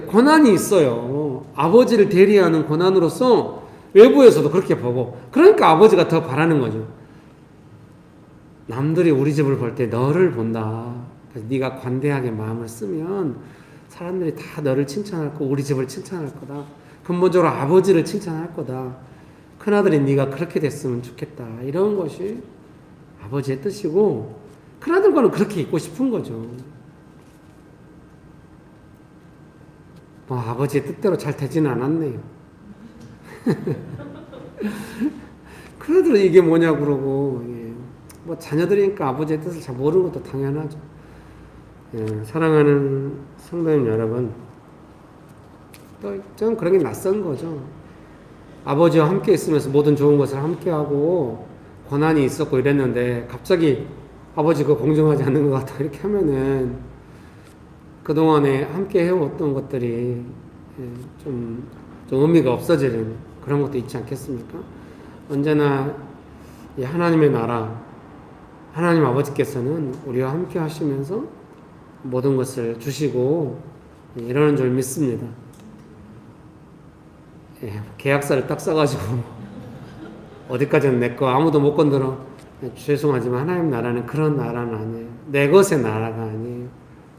권한이 있어요. 아버지를 대리하는 권한으로서 외부에서도 그렇게 보고, 그러니까 아버지가 더 바라는 거죠. 남들이 우리 집을 볼 때 너를 본다. 그래서 네가 관대하게 마음을 쓰면 사람들이 다 너를 칭찬할 거고 우리 집을 칭찬할 거다. 근본적으로 아버지를 칭찬할 거다. 큰아들이 네가 그렇게 됐으면 좋겠다. 이런 것이 아버지의 뜻이고, 큰아들과는 그렇게 있고 싶은 거죠. 뭐 아버지의 뜻대로 잘 되지는 않았네요. 큰아들은 이게 뭐냐고 그러고, 뭐 자녀들이니까 아버지의 뜻을 잘 모르는 것도 당연하죠. 사랑하는 성도님 여러분, 또 좀 그런 게 낯선 거죠. 아버지와 함께 있으면서 모든 좋은 것을 함께하고 권한이 있었고 이랬는데 갑자기 아버지가 공정하지 않는 것 같다 이렇게 하면은 그동안에 함께 해왔던 것들이 좀 의미가 없어지는 그런 것도 있지 않겠습니까? 언제나 이 하나님의 나라, 하나님 아버지께서는 우리와 함께 하시면서 모든 것을 주시고 이러는 줄 믿습니다. 계약서를 딱 써가지고 어디까지는 내 거 아무도 못 건드려. 죄송하지만 하나님 나라는 그런 나라는 아니에요. 내 것의 나라가 아니에요.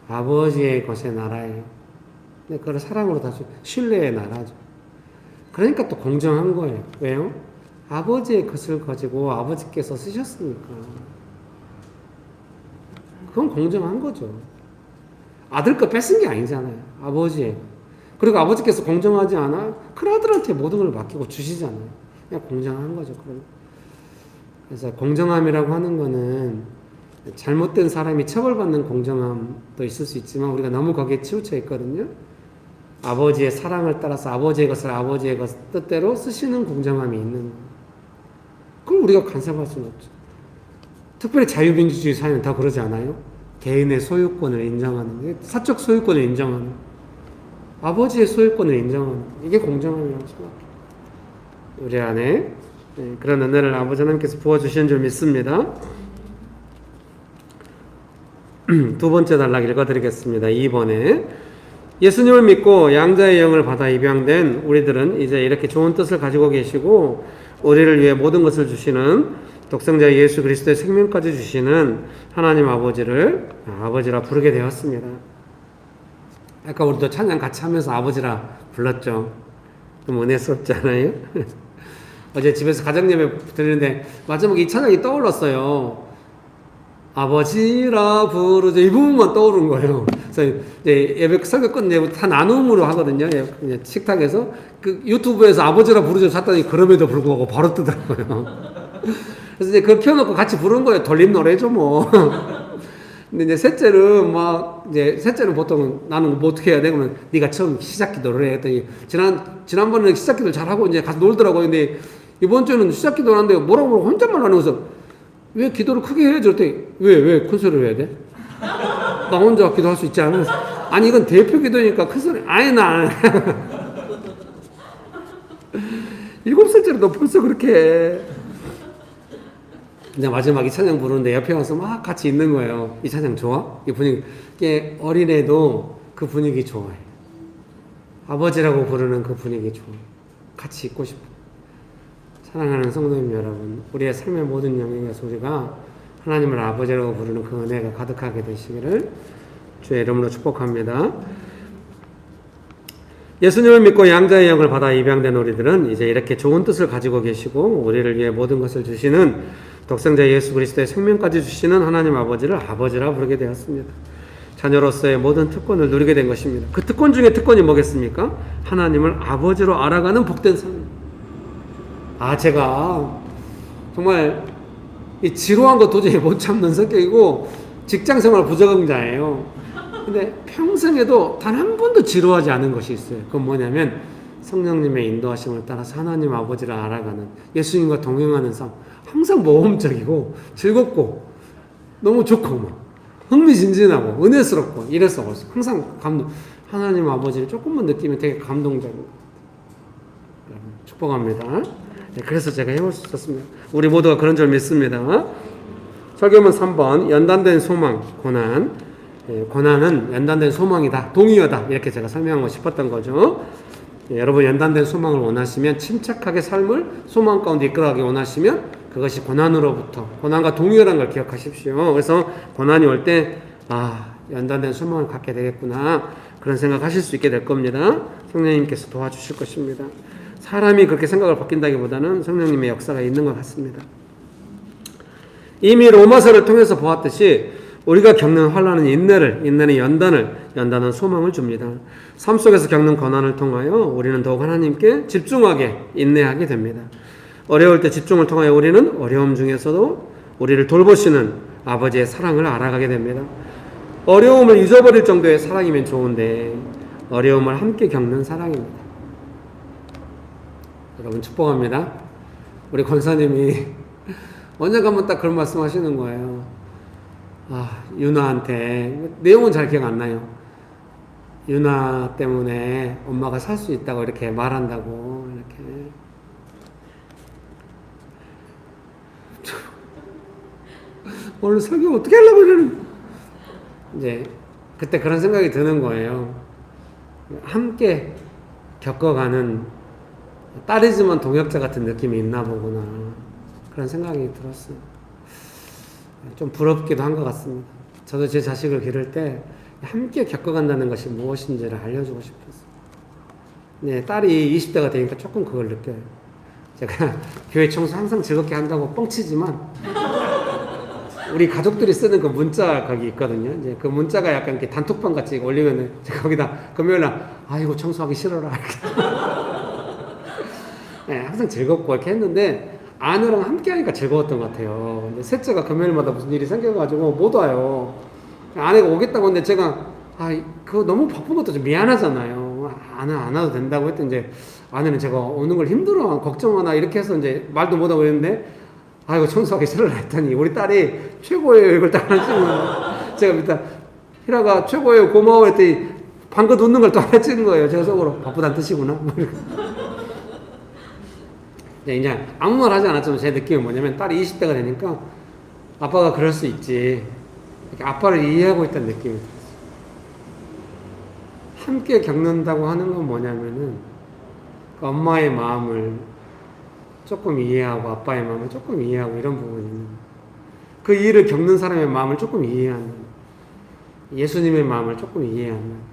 아버지의 것의 나라예요. 근데 그걸 사랑으로 다시 신뢰의 나라죠. 그러니까 또 공정한 거예요. 왜요? 아버지의 것을 가지고 아버지께서 쓰셨으니까. 그건 공정한 거죠. 아들 거 뺏은 게 아니잖아요. 아버지의. 그리고 아버지께서 공정하지 않아? 큰아들한테 모든 걸 맡기고 주시잖아요. 그냥 공정한 거죠. 그래서 공정함이라고 하는 거는 잘못된 사람이 처벌받는 공정함도 있을 수 있지만 우리가 너무 거기에 치우쳐 있거든요. 아버지의 사랑을 따라서 아버지의 것을 아버지의 것 뜻대로 쓰시는 공정함이 있는 거예요. 그걸 우리가 간섭할 수는 없죠. 특별히 자유민주주의 사회는 다 그러지 않아요? 개인의 소유권을 인정하는, 사적 소유권을 인정하는, 아버지의 소유권을 인정하는, 이게 공정함이라고 생각해요. 우리 안에 그런 은혜를 아버지 하나님께서 부어주시는 줄 믿습니다. 두 번째 단락 읽어드리겠습니다. 2번에 예수님을 믿고 양자의 영을 받아 입양된 우리들은 이제 이렇게 좋은 뜻을 가지고 계시고 우리를 위해 모든 것을 주시는 독생자 예수 그리스도의 생명까지 주시는 하나님 아버지를 아버지라 부르게 되었습니다. 아까 우리도 찬양 같이 하면서 아버지라 불렀죠. 좀 은혜스럽지 않아요? 어제 집에서 가정예배 드리는데 마지막에 이 찬양이 떠올랐어요. 아버지라 부르자 이 부분만 떠오른 거예요. 그래서 이제 예배 설교 끝내고 다 나눔으로 하거든요. 이제 식탁에서 그 유튜브에서 아버지라 부르자 샀더니 그럼에도 불구하고 바로 뜨더라고요. 그래서 이제 그걸 켜놓고 같이 부른 거예요. 돌림 노래죠 뭐. 근데 이제 셋째는 셋째는 보통 나는 뭐 어떻게 해야 돼? 그러면 네가 처음 시작 기도를 해. 했더니 지난번에는 시작 기도를 잘하고 이제 가서 놀더라고요. 근데 이번 주는 시작 기도를 하는데 뭐라고 혼잣말 하는 거서 왜 기도를 크게 해야지? 그랬더니 왜 큰 소리를 해야 돼? 나 혼자 기도할 수 있지 않아? 아니 이건 대표 기도니까 큰 소리 아니 나 7살짜리 너 벌써 그렇게 해. 근데 마지막 이 찬양 부르는데 옆에 와서 막 같이 있는 거예요. 이 찬양 좋아? 이 분위기. 이게 어린애도 그 분위기 좋아해. 아버지라고 부르는 그 분위기 좋아. 같이 있고 싶어. 사랑하는 성도님 여러분, 우리의 삶의 모든 영역에서 우리가 하나님을 아버지라고 부르는 그 은혜가 가득하게 되시기를 주의 이름으로 축복합니다. 예수님을 믿고 양자의 영을 받아 입양된 우리들은 이제 이렇게 좋은 뜻을 가지고 계시고 우리를 위해 모든 것을 주시는 독생자 예수 그리스도의 생명까지 주시는 하나님 아버지를 아버지라 부르게 되었습니다. 자녀로서의 모든 특권을 누리게 된 것입니다. 그 특권 중에 특권이 뭐겠습니까? 하나님을 아버지로 알아가는 복된 삶. 제가 정말 이 지루한 거 도저히 못 참는 성격이고 직장생활 부적응자예요. 근데 평생에도 단 한 번도 지루하지 않은 것이 있어요. 그건 뭐냐면 성령님의 인도하심을 따라서 하나님 아버지를 알아가는 예수님과 동행하는 삶. 항상 모험적이고 즐겁고 너무 좋고 막 흥미진진하고 은혜스럽고 이래서 항상 하나님 아버지를 조금만 느끼면 되게 감동적이고 축복합니다. 네, 그래서 제가 해볼 수 있었습니다. 우리 모두가 그런 줄 믿습니다. 설교문 3번 연단된 소망, 고난. 고난은 연단된 소망이다, 동의어다 이렇게 제가 설명하고 싶었던 거죠. 여러분 연단된 소망을 원하시면 침착하게 삶을 소망 가운데 이끌어가기 원하시면 그것이 고난으로부터 고난과 동의어라는 걸 기억하십시오. 그래서 고난이 올 때 연단된 소망을 갖게 되겠구나 그런 생각하실 수 있게 될 겁니다. 성령님께서 도와주실 것입니다. 사람이 그렇게 생각을 바뀐다기보다는 성령님의 역사가 있는 것 같습니다. 이미 로마서를 통해서 보았듯이 우리가 겪는 환난은 인내는 연단은 소망을 줍니다. 삶 속에서 겪는 고난을 통하여 우리는 더욱 하나님께 집중하게 인내하게 됩니다. 어려울 때 집중을 통하여 우리는 어려움 중에서도 우리를 돌보시는 아버지의 사랑을 알아가게 됩니다. 어려움을 잊어버릴 정도의 사랑이면 좋은데 어려움을 함께 겪는 사랑입니다. 여러분 축복합니다. 우리 권사님이 언젠가 한번 딱 그런 말씀 하시는 거예요. 유나한테 내용은 잘 기억 안 나요. 유나 때문에 엄마가 살 수 있다고 이렇게 말한다고 이렇게. 오늘 설교 어떻게 하려고 이러는. 이제 그때 그런 생각이 드는 거예요. 함께 겪어가는 딸이지만 동역자 같은 느낌이 있나 보구나 그런 생각이 들었어요. 좀 부럽기도 한 것 같습니다. 저도 제 자식을 기를 때 함께 겪어간다는 것이 무엇인지를 알려주고 싶었어요. 네, 딸이 20대가 되니까 조금 그걸 느껴요. 제가 교회 청소 항상 즐겁게 한다고 뻥치지만 우리 가족들이 쓰는 그 문자 거기 있거든요. 이제 그 문자가 약간 이렇게 단톡방 같이 올리면은 제가 거기다 금요일날 이거 청소하기 싫어라 이렇게. 네, 항상 즐겁고 이렇게 했는데 아내랑 함께 하니까 즐거웠던 것 같아요. 근데 셋째가 금요일마다 무슨 일이 생겨가지고 못 와요. 아내가 오겠다고 했는데 제가 그거 너무 바쁜 것도 좀 미안하잖아요. 안 와도 된다고 했더니 이제 아내는 제가 오는 걸 힘들어 걱정하나 이렇게 해서 이제 말도 못하고 그랬는데 이거 청소하기 싫어라 했더니 우리 딸이 최고예요 이걸 딱 하나 찍은 거예요. 제가 밑에 희라가 최고예요 고마워 했더니 방긋 웃는 걸 또 하나 찍은 거예요. 제가 속으로 바쁘다는 뜻이구나. 이제 아무 말 하지 않았지만 제 느낌은 뭐냐면 딸이 20대가 되니까 아빠가 그럴 수 있지 이렇게 아빠를 이해하고 있다는 느낌이 들었어요. 함께 겪는다고 하는 건 뭐냐면은 그 엄마의 마음을 조금 이해하고 아빠의 마음을 조금 이해하고 이런 부분이 있는 그 일을 겪는 사람의 마음을 조금 이해하는 예수님의 마음을 조금 이해하는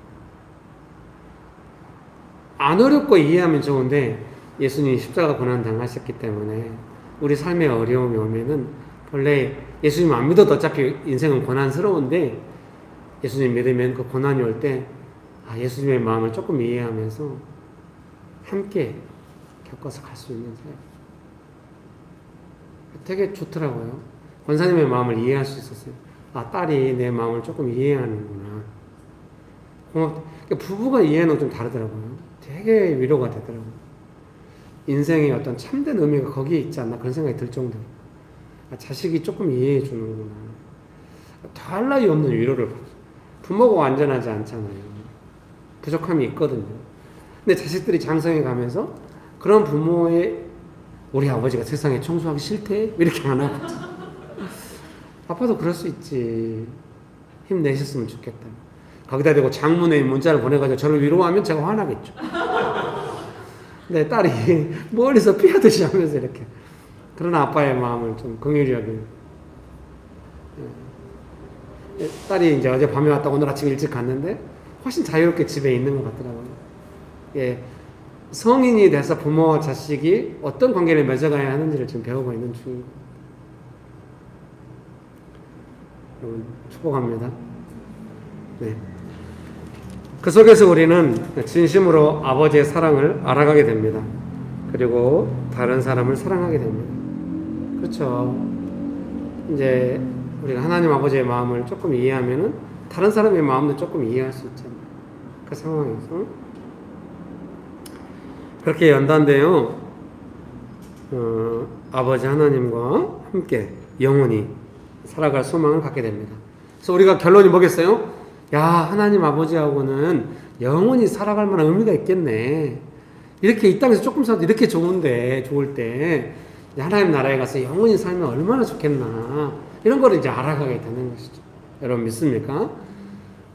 안 어렵고 이해하면 좋은데 예수님이 십자가 고난 당하셨기 때문에 우리 삶에 어려움이 오면은 원래 예수님 안 믿어도 어차피 인생은 고난스러운데 예수님 믿으면 그 고난이 올 때 예수님의 마음을 조금 이해하면서 함께 겪어서 갈 수 있는 삶. 되게 좋더라고요. 권사님의 마음을 이해할 수 있었어요. 딸이 내 마음을 조금 이해하는구나. 부부가 이해는 좀 다르더라고요. 되게 위로가 되더라고요. 인생의 어떤 참된 의미가 거기에 있지 않나 그런 생각이 들 정도로 자식이 조금 이해해 주는구나. 더할 나위 없는 위로를 받죠. 부모가 완전하지 않잖아요. 부족함이 있거든요. 근데 자식들이 장성해 가면서 그런 부모의 우리 아버지가 세상에 청소하기 싫대? 이렇게 안 하고 아빠도 그럴 수 있지. 힘내셨으면 좋겠다. 거기다 대고 장문의 문자를 보내가지고 저를 위로하면 제가 화나겠죠. 내 딸이 멀리서 피하듯이 하면서 이렇게 그런 아빠의 마음을 좀 긍휼히 여기는. 딸이 이제 어제 밤에 왔다고 오늘 아침 일찍 갔는데 훨씬 자유롭게 집에 있는 것 같더라고요. 예, 성인이 돼서 부모와 자식이 어떤 관계를 맺어가야 하는지를 지금 배우고 있는 중입니다. 여러분 축복합니다. 네. 그 속에서 우리는 진심으로 아버지의 사랑을 알아가게 됩니다. 그리고 다른 사람을 사랑하게 됩니다. 그렇죠. 이제 우리가 하나님 아버지의 마음을 조금 이해하면은 다른 사람의 마음도 조금 이해할 수 있잖아요. 그 상황에서 그렇게 연단되어 아버지 하나님과 함께 영원히 살아갈 소망을 갖게 됩니다. 그래서 우리가 결론이 뭐겠어요? 야, 하나님 아버지하고는 영원히 살아갈 만한 의미가 있겠네. 이렇게 이 땅에서 조금 살아도 이렇게 좋을 때 하나님 나라에 가서 영원히 살면 얼마나 좋겠나. 이런 거를 이제 알아가게 되는 것이죠. 여러분 믿습니까?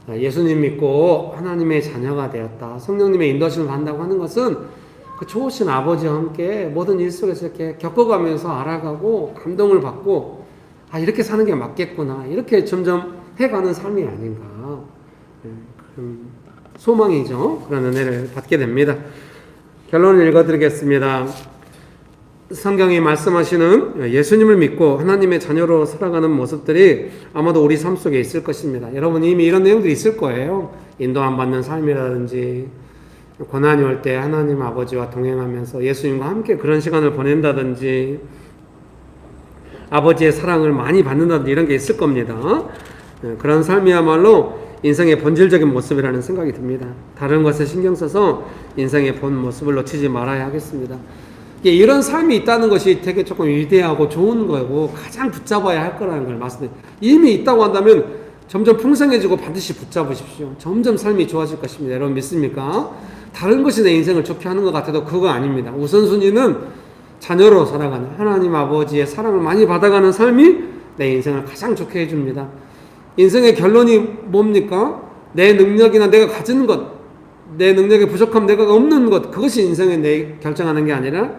예수님 믿고 하나님의 자녀가 되었다. 성령님의 인도하심을 받는다고 하는 것은 그 좋으신 아버지와 함께 모든 일 속에서 이렇게 겪어가면서 알아가고 감동을 받고 이렇게 사는 게 맞겠구나. 이렇게 점점 해가는 삶이 아닌가. 그런 소망이죠. 그런 은혜를 받게 됩니다. 결론을 읽어드리겠습니다. 성경이 말씀하시는 예수님을 믿고 하나님의 자녀로 살아가는 모습들이 아마도 우리 삶 속에 있을 것입니다. 여러분 이미 이런 내용들이 있을 거예요. 인도함 받는 삶이라든지 고난이 올 때 하나님 아버지와 동행하면서 예수님과 함께 그런 시간을 보낸다든지 아버지의 사랑을 많이 받는다든지 이런 게 있을 겁니다. 그런 삶이야말로 인생의 본질적인 모습이라는 생각이 듭니다. 다른 것에 신경 써서 인생의 본 모습을 놓치지 말아야 하겠습니다. 이런 삶이 있다는 것이 되게 조금 위대하고 좋은 거고 가장 붙잡아야 할 거라는 걸 말씀드립니다. 이미 있다고 한다면 점점 풍성해지고 반드시 붙잡으십시오. 점점 삶이 좋아질 것입니다. 여러분 믿습니까? 다른 것이 내 인생을 좋게 하는 것 같아도 그거 아닙니다. 우선순위는 자녀로 살아가는 하나님 아버지의 사랑을 많이 받아가는 삶이 내 인생을 가장 좋게 해줍니다. 인생의 결론이 뭡니까? 내 능력이나 내가 가지는 것, 내 능력의 부족함, 내가 없는 것, 그것이 인생을 내 결정하는 게 아니라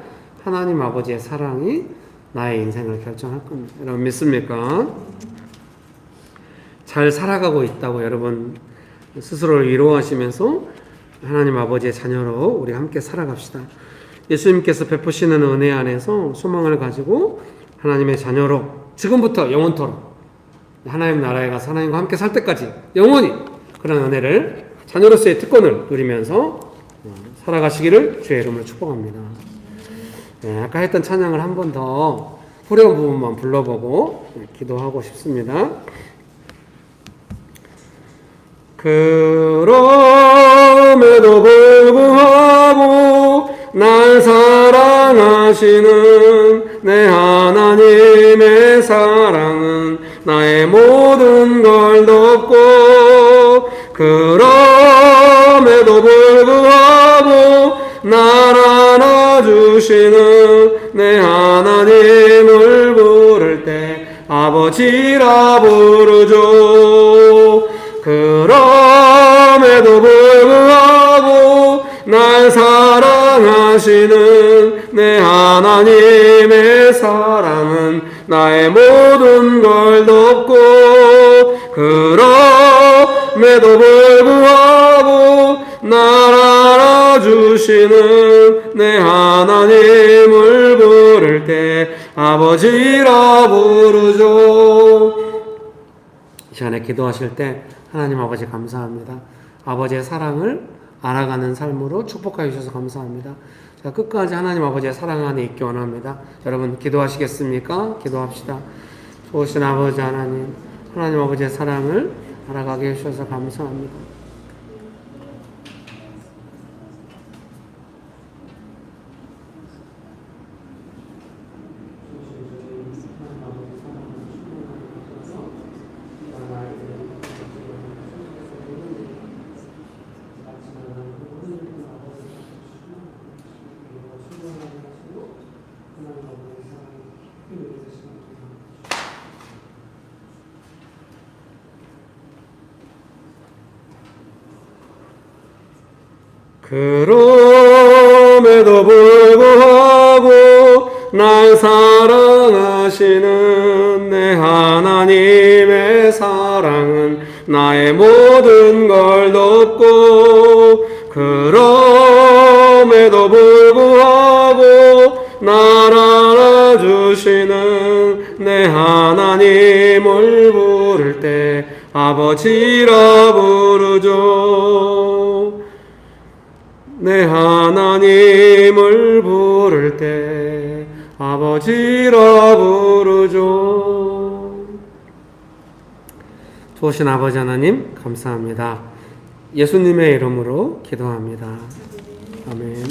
하나님 아버지의 사랑이 나의 인생을 결정할 겁니다. 여러분 믿습니까? 잘 살아가고 있다고 여러분 스스로를 위로하시면서 하나님 아버지의 자녀로 우리 함께 살아갑시다. 예수님께서 베푸시는 은혜 안에서 소망을 가지고 하나님의 자녀로 지금부터 영원토록 하나님 나라에 가서 하나님과 함께 살 때까지 영원히 그런 은혜를 자녀로서의 특권을 누리면서 살아가시기를 주의 이름으로 축복합니다. 네, 아까 했던 찬양을 한 번 더 후렴 부분만 불러보고 기도하고 싶습니다. 그럼에도 불구하고 날 사랑하시는 내 하나님의 사랑은 나의 모든 걸 덮고 그럼에도 불구하고 날 안아주시는 내 하나님을 부를 때 아버지라 부르죠. 그럼에도 불구하고 날 사랑하시는 내 하나님의 사랑은 나의 모든 걸 덮고 그럼에도 불구하고 날 알아주시는 내 하나님을 부를 때 아버지라 부르죠. 이 시간에 기도하실 때 하나님 아버지 감사합니다. 아버지의 사랑을 알아가는 삶으로 축복하여 주셔서 감사합니다. 자, 끝까지 하나님 아버지의 사랑 안에 있기 원합니다. 여러분 기도하시겠습니까? 기도합시다. 좋으신 아버지 하나님, 하나님 아버지의 사랑을 알아가게 해주셔서 감사합니다. 그럼에도 불구하고 날 사랑하시는 내 하나님의 사랑은 나의 모든 걸 덮고, 그럼에도 불구하고 날 알아주시는 내 하나님을 부를 때 아버지라 부르죠. 내 하나님을 부를 때 아버지라 부르죠. 좋으신 아버지 하나님 감사합니다. 예수님의 이름으로 기도합니다. 아멘.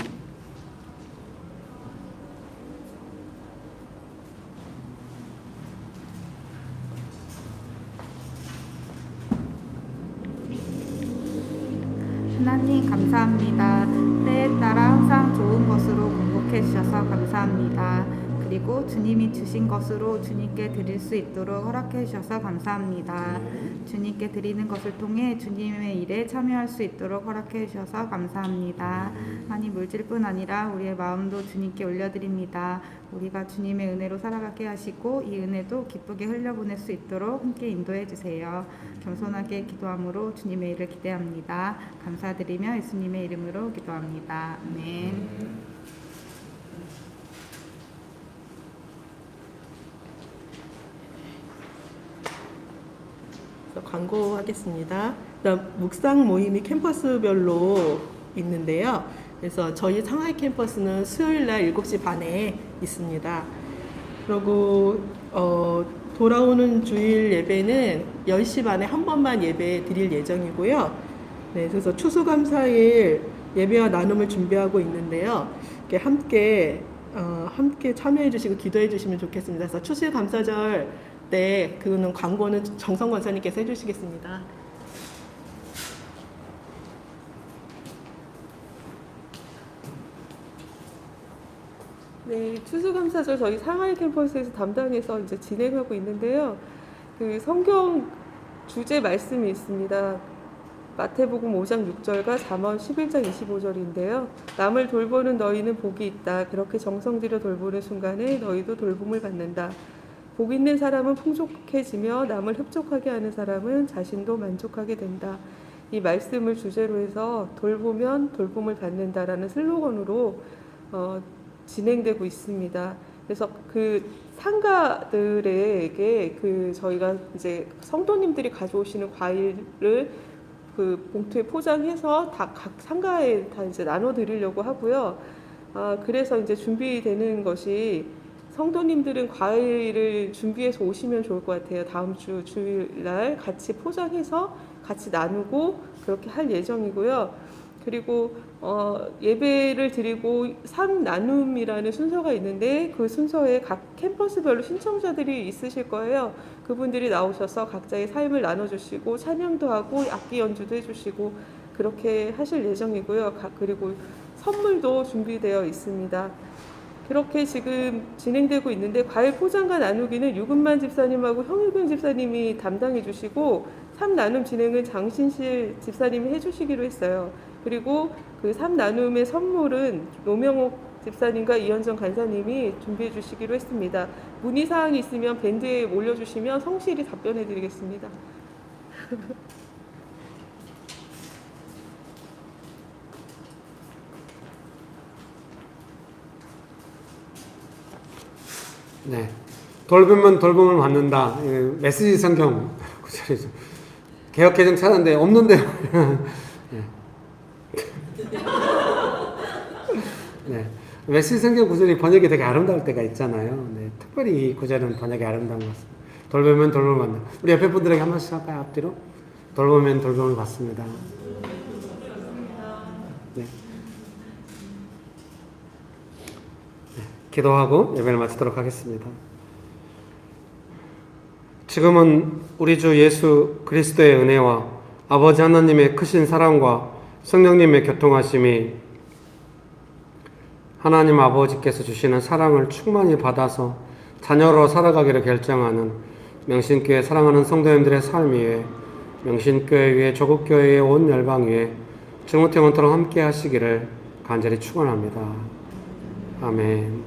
하나님 감사합니다. 때에 따라 항상 좋은 것으로 공급해 주셔서 감사합니다. 그리고 주님이 주신 것으로 주님께 드릴 수 있도록 허락해 주셔서 감사합니다. 주님께 드리는 것을 통해 주님의 일에 참여할 수 있도록 허락해 주셔서 감사합니다. 아니 물질뿐 아니라 우리의 마음도 주님께 올려드립니다. 우리가 주님의 은혜로 살아가게 하시고 이 은혜도 기쁘게 흘려보낼 수 있도록 함께 인도해 주세요. 겸손하게 기도함으로 주님의 일을 기대합니다. 감사드리며 예수님의 이름으로 기도합니다. 아멘. 광고하겠습니다. 묵상 모임이 캠퍼스별로 있는데요. 그래서 저희 상하이 캠퍼스는 수요일 날 7시 반에 있습니다. 그리고 돌아오는 주일 예배는 10시 반에 한 번만 예배 드릴 예정이고요. 네, 그래서 추수감사일 예배와 나눔을 준비하고 있는데요. 이렇게 함께 참여해 주시고 기도해 주시면 좋겠습니다. 그래서 추수감사절 때 그거는 광고는 정성 권사님께서 해주시겠습니다. 네, 추수감사절 저희 상하이 캠퍼스에서 담당해서 이제 진행하고 있는데요. 그 성경 주제 말씀이 있습니다. 마태복음 5장 6절과 잠언 11장 25절인데요. 남을 돌보는 너희는 복이 있다. 그렇게 정성 들여 돌보는 순간에 너희도 돌봄을 받는다. 복 있는 사람은 풍족해지며 남을 흡족하게 하는 사람은 자신도 만족하게 된다. 이 말씀을 주제로 해서 돌보면 돌봄을 받는다라는 슬로건으로 진행되고 있습니다. 그래서 그 상가들에게 저희가 이제 성도님들이 가져오시는 과일을 그 봉투에 포장해서 다 각 상가에 다 이제 나눠 드리려고 하고요. 그래서 이제 준비되는 것이 성도님들은 과일을 준비해서 오시면 좋을 것 같아요. 다음 주 주일날 같이 포장해서 같이 나누고 그렇게 할 예정이고요. 그리고 예배를 드리고 상 나눔이라는 순서가 있는데 그 순서에 각 캠퍼스별로 신청자들이 있으실 거예요. 그분들이 나오셔서 각자의 삶을 나눠주시고 찬양도 하고 악기 연주도 해주시고 그렇게 하실 예정이고요. 그리고 선물도 준비되어 있습니다. 그렇게 지금 진행되고 있는데 과일 포장과 나누기는 유근만 집사님하고 형일근 집사님이 담당해 주시고 삶 나눔 진행은 장신실 집사님이 해주시기로 했어요. 그리고 그 삶 나눔의 선물은 노명옥 집사님과 이현정 간사님이 준비해 주시기로 했습니다. 문의사항이 있으면 밴드에 올려주시면 성실히 답변해 드리겠습니다. 네. 돌보면 돌봄을 받는다. 메시지 성경 구절이죠. 개혁개정 찾았는데 없는데요. 네. 네. 메시지 성경 구절이 번역이 되게 아름다울 때가 있잖아요. 네. 특별히 이 구절은 번역이 아름다운 것 같습니다. 돌보면 돌봄을 받는다. 우리 옆에 분들에게 한 번씩 할까요? 앞뒤로. 돌보면 돌봄을 받습니다. 네. 기도하고 예배를 마치도록 하겠습니다. 지금은 우리 주 예수 그리스도의 은혜와 아버지 하나님의 크신 사랑과 성령님의 교통하심이 하나님 아버지께서 주시는 사랑을 충만히 받아서 자녀로 살아가기를 결정하는 명신교회 사랑하는 성도님들의 삶 위에, 명신교회 위에, 조국교회의 온 열방 위에 지금부터 영원토록 함께 하시기를 간절히 축원합니다. 아멘.